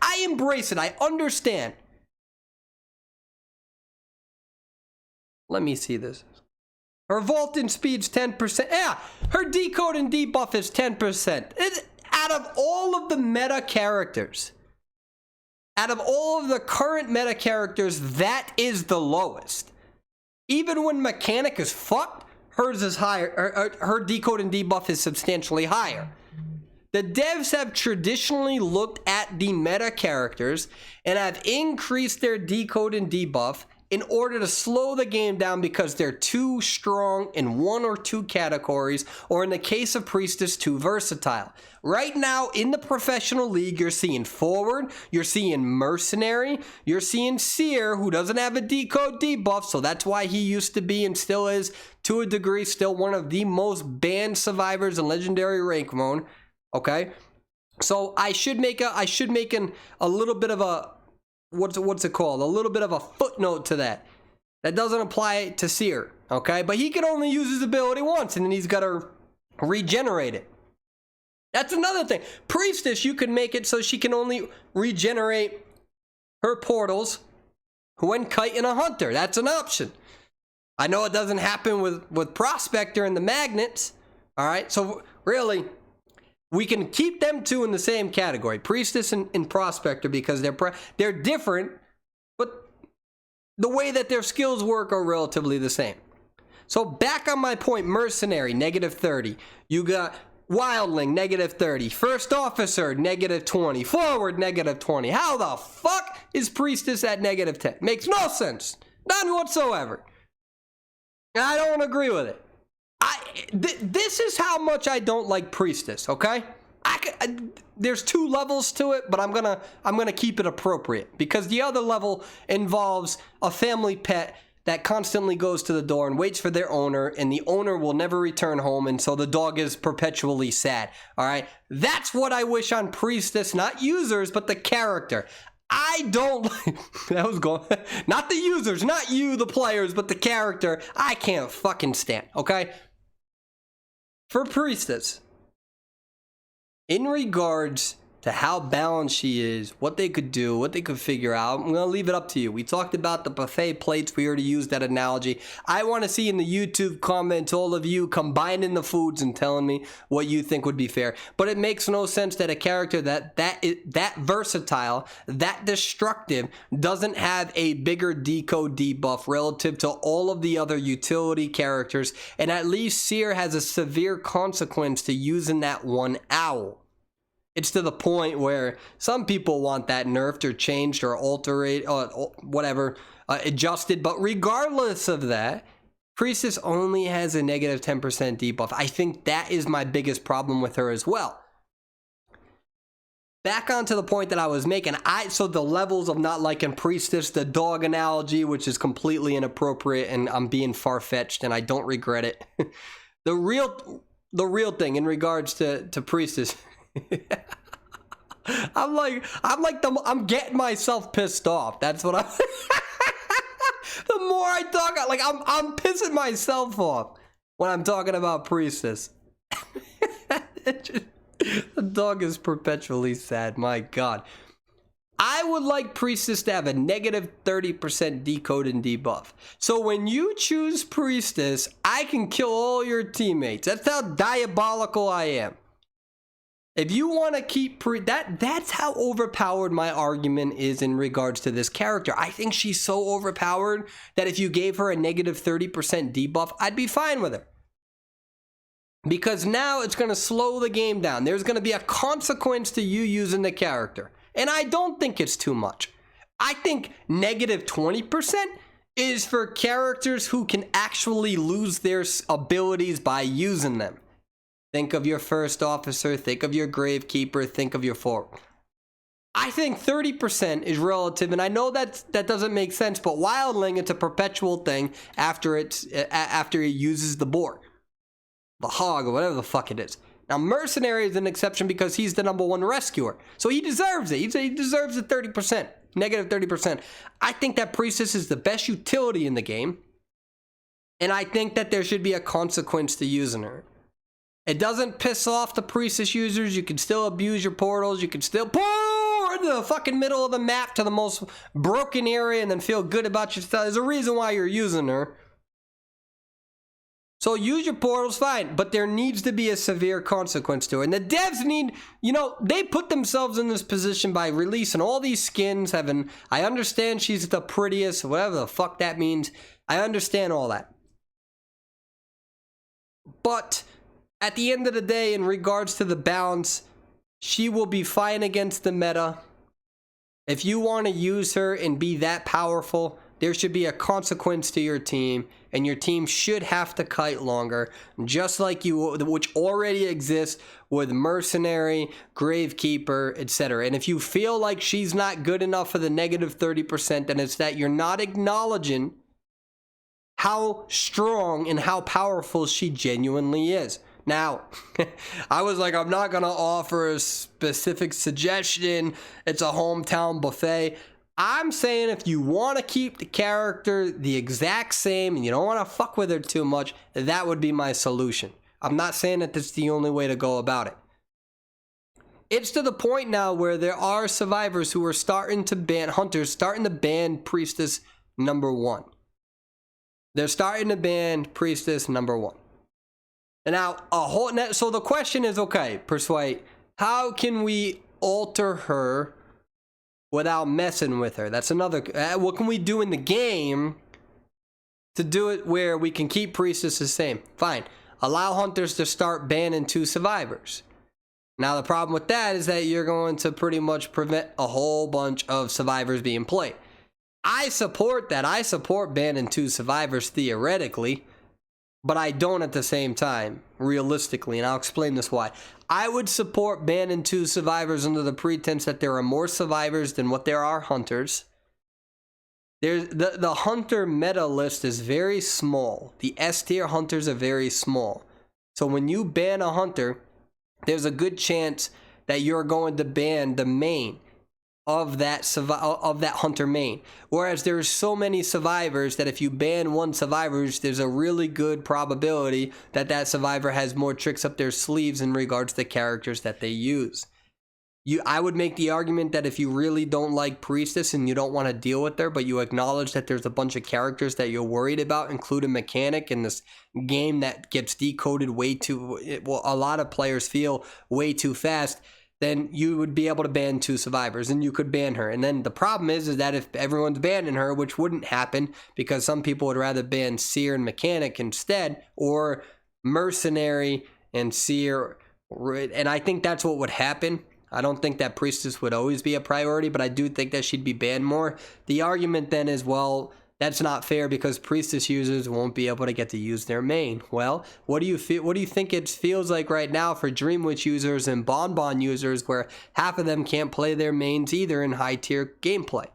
Speaker 2: I embrace it. I understand. Let me see this. Her vaulting speed's 10%. Yeah, her decode and debuff is 10%. Out of all of the meta characters, out of all of the current meta characters, that is the lowest. Even when mechanic is fucked, hers is higher. Her decode and debuff is substantially higher. The devs have traditionally looked at the meta characters and have increased their decode and debuff in order to slow the game down because they're too strong in one or two categories, or in the case of Priestess, too versatile. Right now in the professional league, you're seeing Forward, you're seeing Mercenary, you're seeing Seer, who doesn't have a decode debuff, so that's why he used to be and still is, to a degree, still one of the most banned survivors in Legendary Rank Mode. Okay, so I should make a little bit of a what's it called? A little bit of a footnote to that. That doesn't apply to Seer. Okay, but he can only use his ability once, and then he's got to regenerate it. That's another thing. Priestess, you can make it so she can only regenerate her portals when kiting a hunter. That's an option. I know it doesn't happen with Prospector and the magnets. All right, so really, we can keep them two in the same category, Priestess and Prospector, because they're different, but the way that their skills work are relatively the same. So back on my point, Mercenary, -30. You got Wildling, -30. First Officer, -20. Forward, -20. How the fuck is Priestess at -10? Makes no sense. None whatsoever. And I don't agree with it. This is how much I don't like Priestess, okay? There's two levels to it, but I'm gonna keep it appropriate because the other level involves a family pet that constantly goes to the door and waits for their owner, and the owner will never return home, and so the dog is perpetually sad. All right, that's what I wish on Priestess, not users, but the character. I don't like that was going not the users, not you, the players, but the character. I can't fucking stand. Okay. For Priestess, in regards to how balanced she is, what they could do, what they could figure out, I'm going to leave it up to you. We talked about the buffet plates. We already used that analogy. I want to see in the YouTube comments all of you combining the foods and telling me what you think would be fair. But it makes no sense that a character that versatile, that destructive, doesn't have a bigger decode debuff relative to all of the other utility characters. And at least Seer has a severe consequence to using that one owl. It's to the point where some people want that nerfed or changed or altered or whatever, adjusted. But regardless of that, Priestess only has a -10% debuff. I think that is my biggest problem with her as well. Back onto the point that I was making, so the levels of not liking Priestess, the dog analogy, which is completely inappropriate and I'm being far-fetched and I don't regret it. The real thing in regards to Priestess. I'm getting myself pissed off. That's what The more I talk, like I'm pissing myself off when I'm talking about Priestess. The dog is perpetually sad. My God. I would like Priestess to have a negative 30% decode and debuff. So when you choose Priestess, I can kill all your teammates. That's how diabolical I am. If you want to keep that's how overpowered my argument is in regards to this character. I think she's so overpowered that if you gave her a negative 30% debuff, I'd be fine with her. Because now it's going to slow the game down. There's going to be a consequence to you using the character. And I don't think it's too much. I think negative 20% is for characters who can actually lose their abilities by using them. Think of your first officer, think of your gravekeeper, think of your forward. I think 30% is relative, and I know that doesn't make sense, but Wildling, it's a perpetual thing after it uses the boar, the hog, or whatever the fuck it is. Now, Mercenary is an exception because he's the #1 rescuer, so he deserves it. He deserves the 30%, negative 30%. I think that Priestess is the best utility in the game, and I think that there should be a consequence to using her. It doesn't piss off the Priestess users. You can still abuse your portals. You can still pour into the fucking middle of the map to the most broken area and then feel good about yourself. There's a reason why you're using her. So use your portals, fine. But there needs to be a severe consequence to it. And the devs need, they put themselves in this position by releasing all these skins, I understand she's the prettiest, whatever the fuck that means. I understand all that. But at the end of the day, in regards to the balance, she will be fine against the meta. If you want to use her and be that powerful, there should be a consequence to your team, and your team should have to kite longer, just like which already exists with Mercenary, Gravekeeper, etc. And if you feel like she's not good enough for the negative 30%, then it's that you're not acknowledging how strong and how powerful she genuinely is. Now, I was like, I'm not going to offer a specific suggestion. It's a hometown buffet. I'm saying if you want to keep the character the exact same and you don't want to fuck with her too much, that would be my solution. I'm not saying that that's the only way to go about it. It's to the point now where there are survivors who are starting to ban hunters, starting to ban Priestess #1. They're starting to ban Priestess #1. And now, so the question is, okay, Persuade, how can we alter her without messing with her? That's another, what can we do in the game to do it where we can keep Priestess the same? Fine, allow hunters to start banning 2 survivors. Now, the problem with that is that you're going to pretty much prevent a whole bunch of survivors being played. I support that. I support banning 2 survivors theoretically, but I don't at the same time, realistically, and I'll explain this why. I would support banning 2 survivors under the pretense that there are more survivors than what there are hunters. The hunter meta list is very small. The S tier hunters are very small. So when you ban a hunter, there's a good chance that you're going to ban the main of that hunter main. Whereas there's so many survivors that if you ban 1 survivor, there's a really good probability that that survivor has more tricks up their sleeves in regards to the characters that they use. I would make the argument that if you really don't like Priestess and you don't want to deal with her, but you acknowledge that there's a bunch of characters that you're worried about, including mechanic in this game that gets decoded way too, a lot of players feel way too fast, then you would be able to ban 2 survivors and you could ban her. And then the problem is that if everyone's banning her, which wouldn't happen because some people would rather ban Seer and Mechanic instead, or Mercenary and Seer, and I think that's what would happen. I don't think that Priestess would always be a priority, but I do think that she'd be banned more. The argument then is, well, that's not fair because Priestess users won't be able to get to use their main. Well, what do you think it feels like right now for Dreamwitch users and Bonbon users where half of them can't play their mains either in high tier gameplay?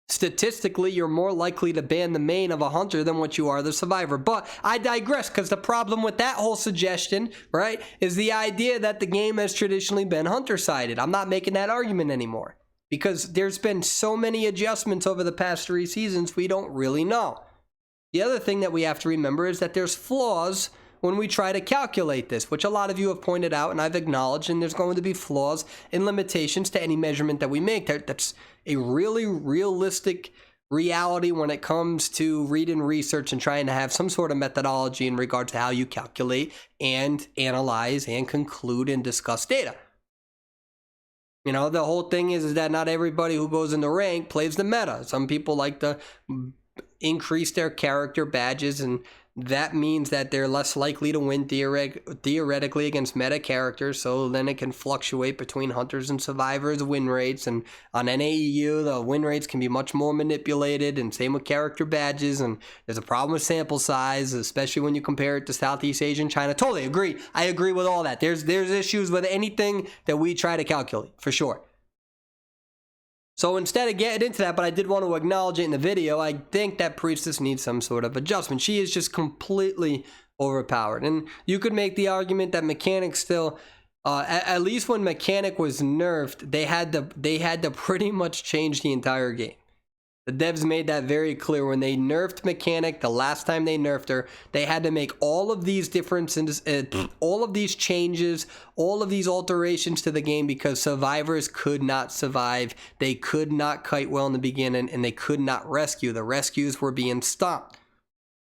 Speaker 2: Statistically, you're more likely to ban the main of a hunter than what you are the survivor. But I digress, because the problem with that whole suggestion, right, is the idea that the game has traditionally been hunter-sided. I'm not making that argument anymore. because there's been so many adjustments over the past 3 seasons, we don't really know. The other thing that we have to remember is that there's flaws when we try to calculate this, which a lot of you have pointed out and I've acknowledged, and there's going to be flaws and limitations to any measurement that we make. That's a really realistic reality when it comes to reading research and trying to have some sort of methodology in regard to how you calculate and analyze and conclude and discuss data. You know, the whole thing is that not everybody who goes into rank plays the meta. Some people like to increase their character badges, and that means that they're less likely to win theoretically against meta characters, so then it can fluctuate between hunters and survivors win rates, and on NAEU the win rates can be much more manipulated, and same with character badges, and there's a problem with sample size, especially when you compare it to Southeast Asia and China. Totally agree. I agree with all that. There's issues with anything that we try to calculate, for sure. So instead of getting into that, but I did want to acknowledge it in the video, I think that Priestess needs some sort of adjustment. She is just completely overpowered. And you could make the argument that Mechanic still, at least when Mechanic was nerfed, they had to pretty much change the entire game. The devs made that very clear. When they nerfed Mechanic, the last time they nerfed her, they had to make all of these differences, all of these changes, all of these alterations to the game because survivors could not survive. They could not kite well in the beginning, and they could not rescue. The rescues were being stopped.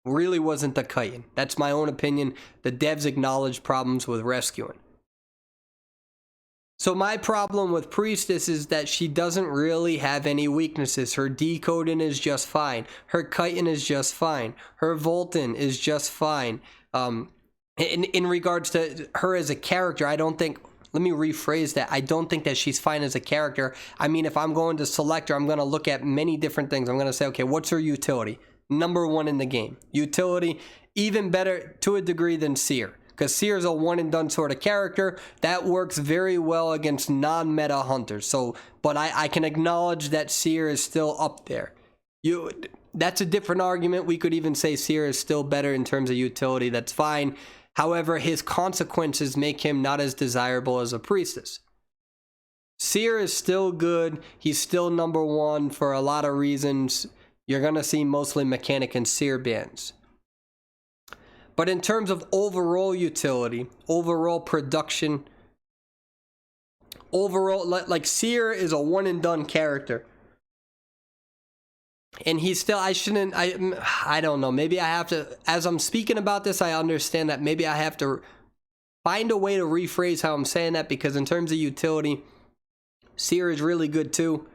Speaker 2: Really wasn't the kiting. That's my own opinion. The devs acknowledged problems with rescuing. So my problem with Priestess is that she doesn't really have any weaknesses. Her decoding is just fine. Her kiting is just fine. Her vaulting is just fine. In regards to her as a character, I don't think, let me rephrase that. I don't think that she's fine as a character. I mean, if I'm going to select her, I'm going to look at many different things. I'm going to say, okay, what's her utility? Number 1 in the game. Utility, even better to a degree than Seer. Because Seer is a one and done sort of character that works very well against non-meta hunters. So, but I can acknowledge that Seer is still up there. That's a different argument. We could even say Seer is still better in terms of utility. That's fine. However, his consequences make him not as desirable as a Priestess. Seer is still good. He's still number 1 for a lot of reasons. You're going to see mostly Mechanic and Seer bans. But in terms of overall utility, overall production, overall, like Seer is a one and done character. And he's still, I don't know, maybe I have to, as I'm speaking about this, I understand that maybe I have to find a way to rephrase how I'm saying that, because in terms of utility, Seer is really good too.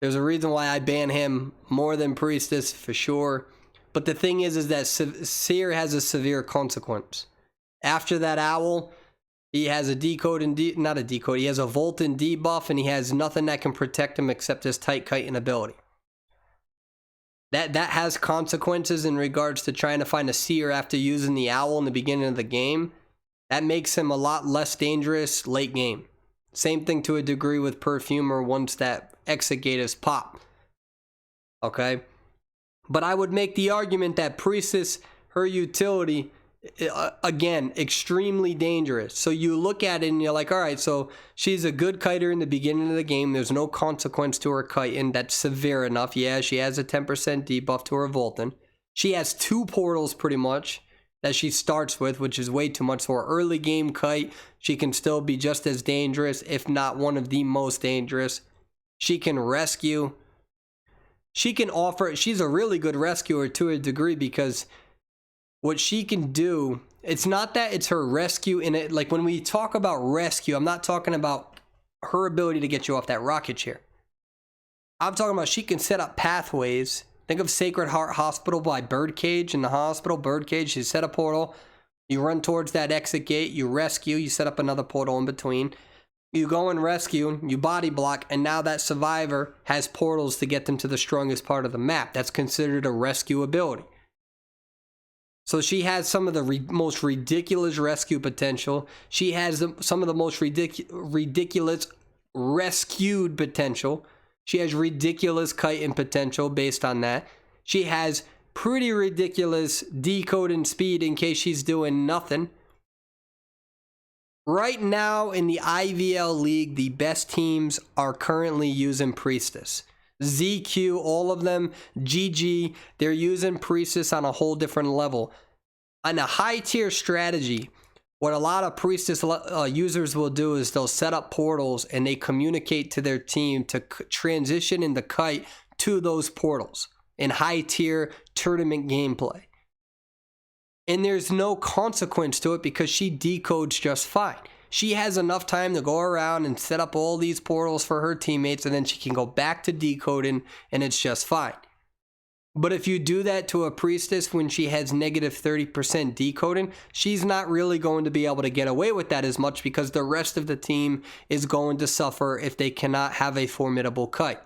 Speaker 2: There's a reason why I ban him more than Priestess for sure. But the thing is that Seer has a severe consequence. After that owl, he has a decode and not a decode. He has a volt and debuff, and he has nothing that can protect him except his tight kiting ability. That has consequences in regards to trying to find a Seer after using the owl in the beginning of the game. That makes him a lot less dangerous late game. Same thing to a degree with Perfumer once that Exegatus pop. Okay? But I would make the argument that Priestess, her utility, again, extremely dangerous. So you look at it and you're like, all right, so she's a good kiter in the beginning of the game. There's no consequence to her kiting that's severe enough. Yeah, she has a 10% debuff to her vaulting. She has 2 portals pretty much that she starts with, which is way too much. So her early game kite, she can still be just as dangerous, if not one of the most dangerous. She can rescue. She can offer, she's a really good rescuer to a degree, because what she can do, it's not that it's her rescue in it. Like when we talk about rescue, I'm not talking about her ability to get you off that rocket chair. I'm talking about she can set up pathways. Think of Sacred Heart Hospital by Birdcage in the hospital. Birdcage, you set a portal, you run towards that exit gate, you rescue, you set up another portal in between. You go and rescue, you body block, and now that survivor has portals to get them to the strongest part of the map. That's considered a rescue ability. So she has some of the most ridiculous rescue potential. She has some of the most ridiculous rescued potential. She has ridiculous kiting potential based on that. She has pretty ridiculous decode and speed in case she's doing nothing. Right now in the IVL League, the best teams are currently using Priestess. ZQ, all of them, GG, they're using Priestess on a whole different level. On a high tier strategy, what a lot of Priestess users will do is they'll set up portals and they communicate to their team to transition in the kite to those portals in high tier tournament gameplay. And there's no consequence to it because she decodes just fine. She has enough time to go around and set up all these portals for her teammates, and then she can go back to decoding, and it's just fine. But if you do that to a Priestess when she has negative 30% decoding, she's not really going to be able to get away with that as much because the rest of the team is going to suffer if they cannot have a formidable kite.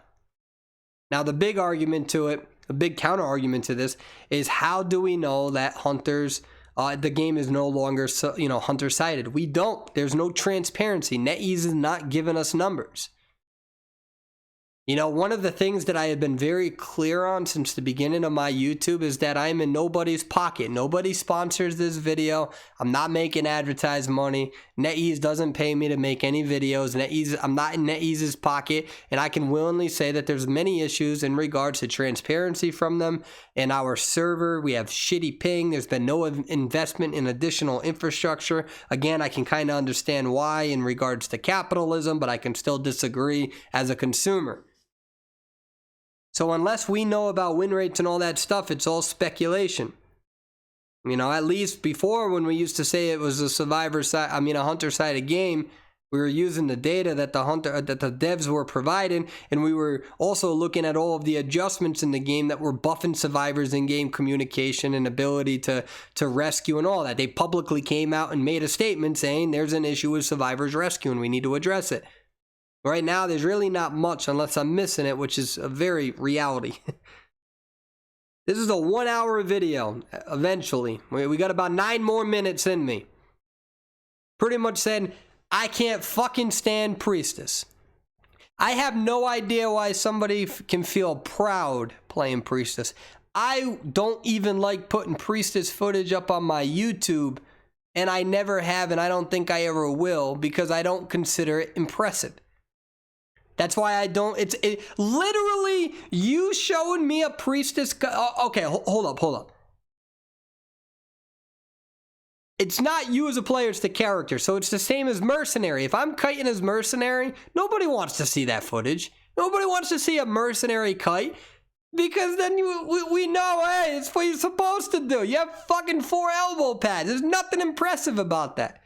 Speaker 2: Now, the big argument to it, a big counter argument to this is how do we know that hunters, the game is no longer, hunter sided? We don't. There's no transparency. NetEase is not giving us numbers. You know, one of the things that I have been very clear on since the beginning of my YouTube is that I'm in nobody's pocket. Nobody sponsors this video. I'm not making advertised money. NetEase doesn't pay me to make any videos. I'm not in NetEase's pocket, and I can willingly say that there's many issues in regards to transparency from them. In our server, we have shitty ping. There's been no investment in additional infrastructure. Again, I can kind of understand why in regards to capitalism, but I can still disagree as a consumer. So unless we know about win rates and all that stuff, it's all speculation. You know, at least before when we used to say it was a hunter-sided game, we were using the data that the devs were providing, and we were also looking at all of the adjustments in the game that were buffing survivors in-game communication and ability to rescue and all that. They publicly came out and made a statement saying there's an issue with survivors rescue and we need to address it. Right now, there's really not much unless I'm missing it, which is a very reality. This is a 1 hour video, eventually. We got about 9 more minutes in me. Pretty much saying, I can't fucking stand Priestess. I have no idea why somebody can feel proud playing Priestess. I don't even like putting Priestess footage up on my YouTube, and I never have, and I don't think I ever will, because I don't consider it impressive. That's why I don't, it's literally you showing me a Priestess. Okay, hold up. It's not you as a player, it's the character. So it's the same as Mercenary. If I'm kiting as Mercenary, nobody wants to see that footage. Nobody wants to see a Mercenary kite because then we know, hey, it's what you're supposed to do. You have fucking 4 elbow pads. There's nothing impressive about that.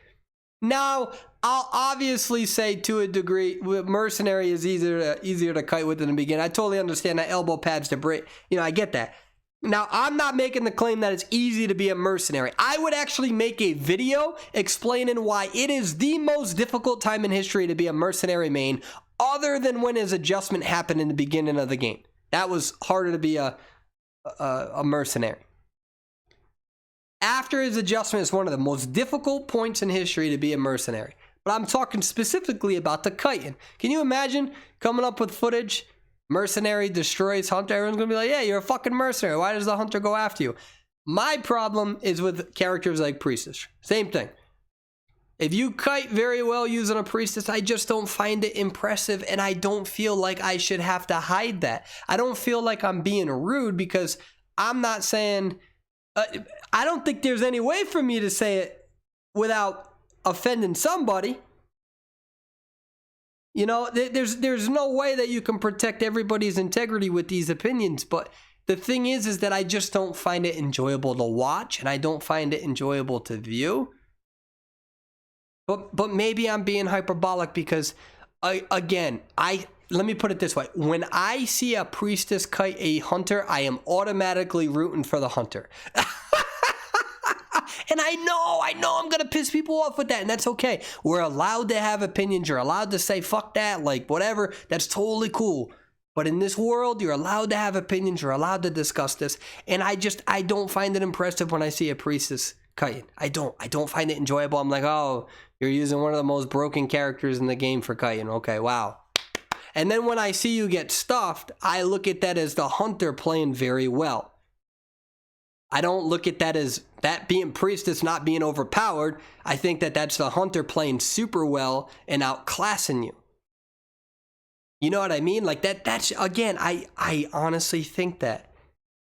Speaker 2: Now, I'll obviously say to a degree, Mercenary is easier to kite with in the beginning. I totally understand that elbow pads to break. You know, I get that. Now, I'm not making the claim that it's easy to be a Mercenary. I would actually make a video explaining why it is the most difficult time in history to be a Mercenary main, other than when his adjustment happened in the beginning of the game. That was harder to be a Mercenary. After his adjustment is one of the most difficult points in history to be a Mercenary. But I'm talking specifically about the kiting. Can you imagine coming up with footage? Mercenary destroys Hunter. Everyone's going to be like, yeah, you're a fucking Mercenary. Why does the Hunter go after you? My problem is with characters like Priestess. Same thing. If you kite very well using a Priestess, I just don't find it impressive, and I don't feel like I should have to hide that. I don't feel like I'm being rude because I'm not saying... I don't think there's any way for me to say it without offending somebody. You know, there's no way that you can protect everybody's integrity with these opinions. But the thing is that I just don't find it enjoyable to watch, and I don't find it enjoyable to view. But maybe I'm being hyperbolic because, let me put it this way. When I see a Priestess kite a Hunter, I am automatically rooting for the Hunter. And I know I'm going to piss people off with that, and that's okay. We're allowed to have opinions. You're allowed to say, fuck that, like, whatever. That's totally cool. But in this world, you're allowed to have opinions. You're allowed to discuss this. And I don't find it impressive when I see a Priestess kiting. I don't find it enjoyable. I'm like, oh, you're using one of the most broken characters in the game for kiting. Okay, wow. And then when I see you get stuffed, I look at that as the Hunter playing very well. I don't look at that as that being Priestess not being overpowered. I think that that's the hunter playing super well and outclassing you. You know what I mean? Like that's again, I honestly think that.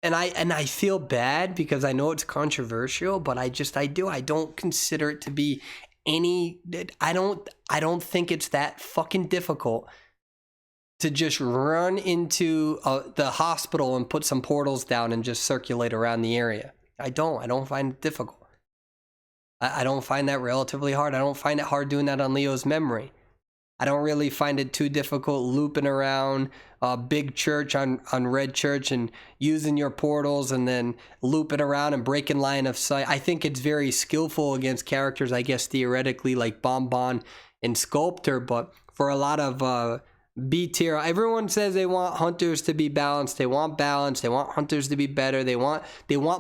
Speaker 2: And I feel bad because I know it's controversial, but I don't consider it to be I don't think it's that fucking difficult to just run into the hospital and put some portals down and just circulate around the area. I don't find it difficult. I don't find that relatively hard. I don't find it hard doing that on Leo's memory. I don't really find it too difficult looping around big church on red church and using your portals and then looping around and breaking line of sight. I think it's very skillful against characters, I guess, theoretically, like Bonbon and Sculptor. But for a lot of B tier, everyone says they want hunters to be balanced. They want balance. They want hunters to be better. They want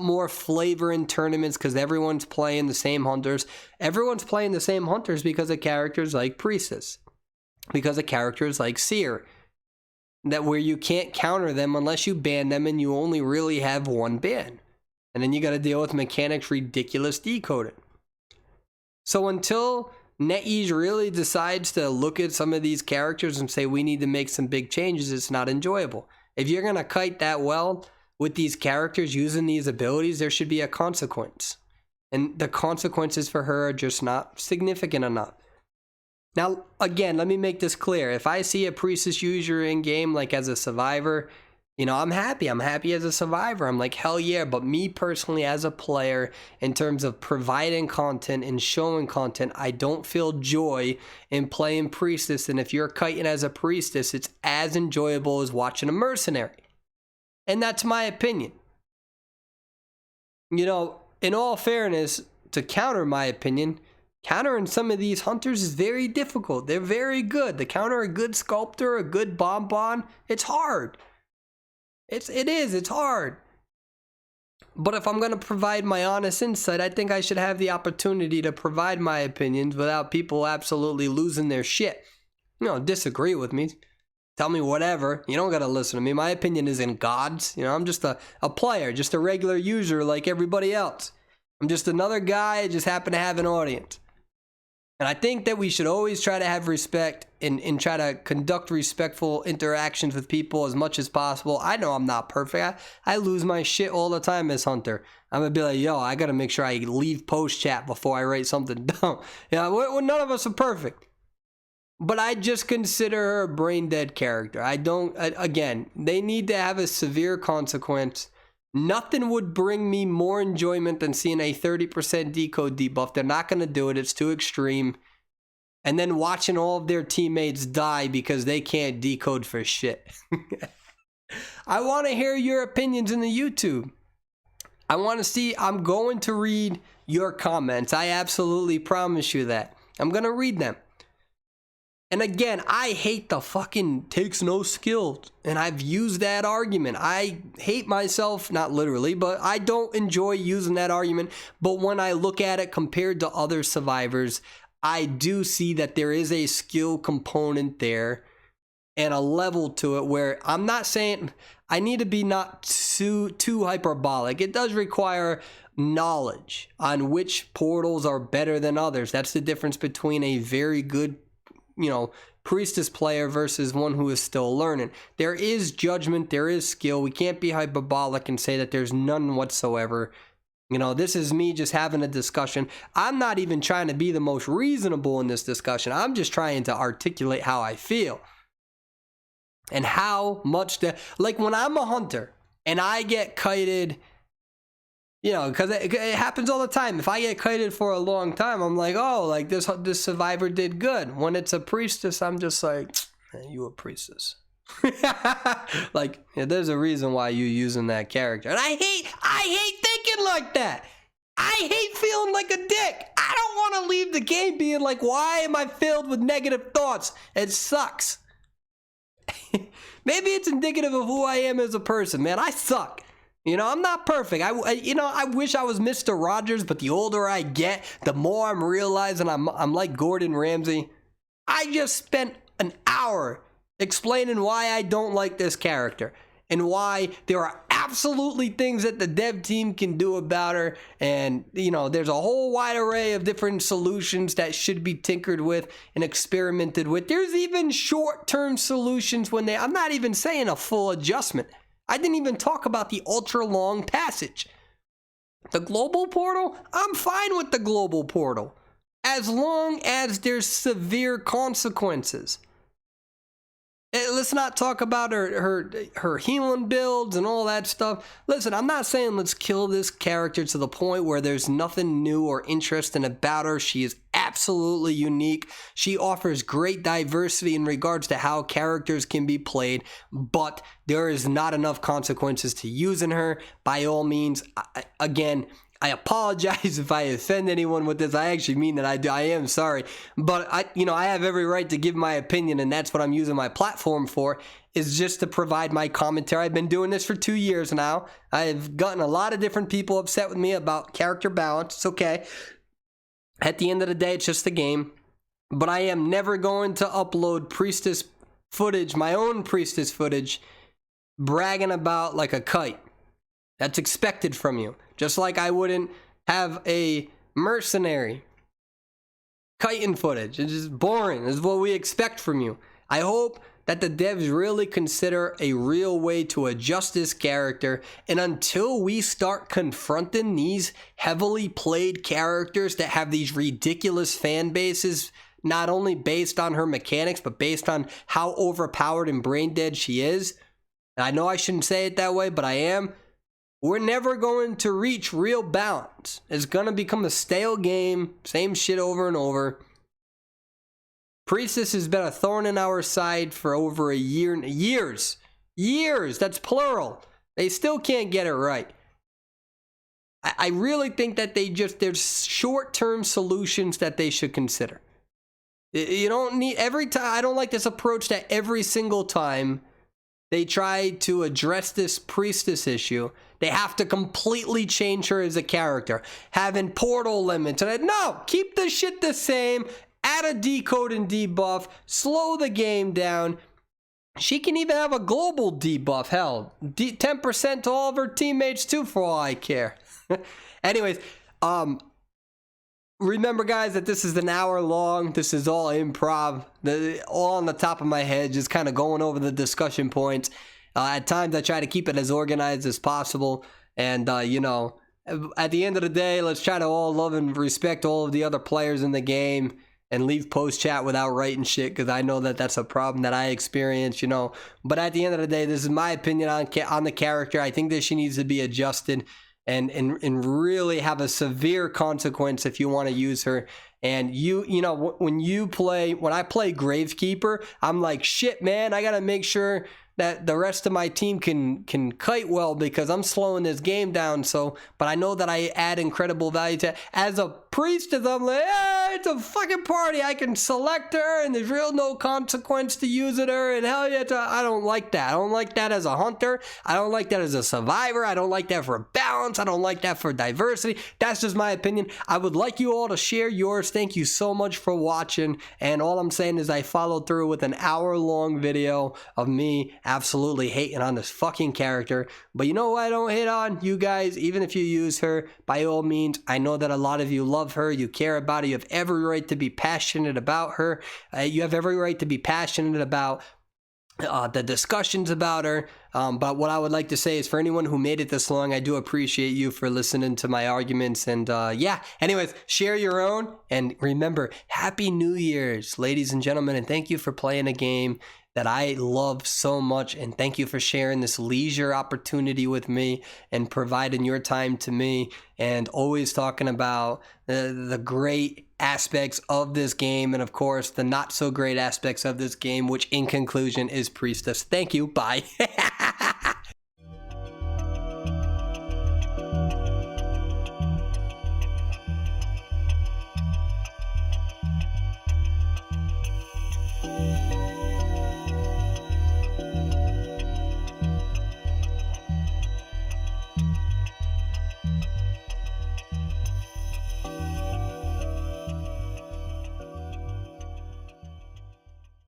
Speaker 2: more flavor in tournaments because everyone's playing the same hunters. Everyone's playing the same hunters because of characters like Priestess. Because of characters like Seer, that where you can't counter them unless you ban them and you only really have one ban. And then you got to deal with mechanics ridiculous decoding. So until NetEase really decides to look at some of these characters and say we need to make some big changes, it's not enjoyable. If you're going to kite that well with these characters using these abilities, there should be a consequence. And the consequences for her are just not significant enough. Now, again, let me make this clear. If I see a Priestess user in game, like as a survivor, you know, I'm happy. I'm happy as a survivor. I'm like, hell yeah. But me personally, as a player, in terms of providing content and showing content, I don't feel joy in playing Priestess. And if you're kiting as a Priestess, it's as enjoyable as watching a mercenary. And that's my opinion. You know, in all fairness, to counter my opinion, countering some of these hunters is very difficult. They're very good. To counter a good Sculptor, a good Bonbon, it's hard. It's hard. But if I'm going to provide my honest insight, I think I should have the opportunity to provide my opinions without people absolutely losing their shit. You know, disagree with me. Tell me whatever. You don't got to listen to me. My opinion isn't God's. You know, I'm just a player, just a regular user like everybody else. I'm just another guy. I just happen to have an audience. And I think that we should always try to have respect and try to conduct respectful interactions with people as much as possible. I know I'm not perfect. I lose my shit all the time as Hunter. I'm going to be like, yo, I got to make sure I leave post chat before I write something dumb. None of us are perfect. But I just consider her a brain dead character. Again, they need to have a severe consequence. Nothing would bring me more enjoyment than seeing a 30% decode debuff. They're not going to do it. It's too extreme. And then watching all of their teammates die because they can't decode for shit. I want to hear your opinions in the YouTube. I want to see, I'm going to read your comments. I absolutely promise you that. I'm going to read them. And again, I hate the fucking takes no skill. And I've used that argument. I hate myself, not literally, but I don't enjoy using that argument. But when I look at it compared to other survivors, I do see that there is a skill component there and a level to it where I'm not saying I need to be not too hyperbolic. It does require knowledge on which portals are better than others. That's the difference between a very good Priestess player versus one who is still learning. There is judgment, there is skill. We can't be hyperbolic and say that there's none whatsoever. This is me just having a discussion. I'm not even trying to be the most reasonable in this discussion. I'm just trying to articulate how I feel. And how much like when I'm a hunter and I get kited, because it happens all the time. If I get kited for a long time, I'm like, oh, like this survivor did good. When it's a Priestess, I'm just like, hey, you a Priestess. Like, there's a reason why you using that character. And I hate thinking like that. I hate feeling like a dick. I don't want to leave the game being like, why am I filled with negative thoughts? It sucks. Maybe it's indicative of who I am as a person, man. I suck. I'm not perfect. I wish I was Mr. Rogers, but the older I get, the more I'm realizing I'm like Gordon Ramsay. I just spent an hour explaining why I don't like this character and why there are absolutely things that the dev team can do about her. And, you know, there's a whole wide array of different solutions that should be tinkered with and experimented with. There's even short-term solutions when I'm not even saying a full adjustment. I didn't even talk about the ultra-long passage. The global portal, I'm fine with the global portal, as long as there's severe consequences. Let's not talk about her healing builds and all that stuff. Listen, I'm not saying let's kill this character to the point where there's nothing new or interesting about her. She is absolutely unique. She offers great diversity in regards to how characters can be played, but there is not enough consequences to using her. By all means, I apologize if I offend anyone with this. I actually mean that I am sorry. But I have every right to give my opinion, and that's what I'm using my platform for, is just to provide my commentary. I've been doing this for 2 years now. I've gotten a lot of different people upset with me about character balance. It's okay. At the end of the day, it's just a game. But I am never going to upload Priestess footage, my own Priestess footage, bragging about like a kite. That's expected from you. Just like I wouldn't have a mercenary kiting footage. It's just boring. It's what we expect from you. I hope that the devs really consider a real way to adjust this character. And until we start confronting these heavily played characters that have these ridiculous fan bases, not only based on her mechanics, but based on how overpowered and brain dead she is. And I know I shouldn't say it that way, but I am. We're never going to reach real balance. It's going to become a stale game, same shit over and over. Priestess has been a thorn in our side for over a year. Years, that's plural. They still can't get it right. I really think that there's short-term solutions that they should consider. You don't need, every time, I don't like this approach that every single time they try to address this Priestess issue, they have to completely change her as a character. Having portal limits. And no, keep the shit the same. Add a decode and debuff. Slow the game down. She can even have a global debuff. Hell, 10% to all of her teammates too, for all I care. Anyways, remember, guys, that this is an hour long. This is all improv. All on the top of my head, just kind of going over the discussion points. At times, I try to keep it as organized as possible. And, at the end of the day, let's try to all love and respect all of the other players in the game and leave post chat without writing shit, because I know that that's a problem that I experience, But at the end of the day, this is my opinion on the character. I think that she needs to be adjusted and really have a severe consequence if you want to use her. And when I play Gravekeeper, I'm like, shit, man, I got to make sure that the rest of my team can kite well, because I'm slowing this game down. But I know that I add incredible value to, as a Priestess, I'm like, hey, it's a fucking party. I can select her and there's real no consequence to using her, and hell yeah, I don't like that. I don't like that as a hunter. I don't like that as a survivor. I don't like that for balance. I don't like that for diversity. That's just my opinion. I would like you all to share yours. Thank you so much for watching. And all I'm saying is I followed through with an hour-long video of me absolutely hating on this fucking character. But you know what I don't hate on? You guys, even if you use her, by all means, I know that a lot of you love her, you care about her, you have every right to be passionate about her, you have every right to be passionate about the discussions about her. But what I would like to say is, for anyone who made it this long, I do appreciate you for listening to my arguments. And anyways, share your own. And remember, Happy New Year's, ladies and gentlemen. And thank you for playing a game that I love so much. And thank you for sharing this leisure opportunity with me and providing your time to me, and always talking about the great aspects of this game, and of course the not so great aspects of this game, which in conclusion is Priestess. Thank you. Bye.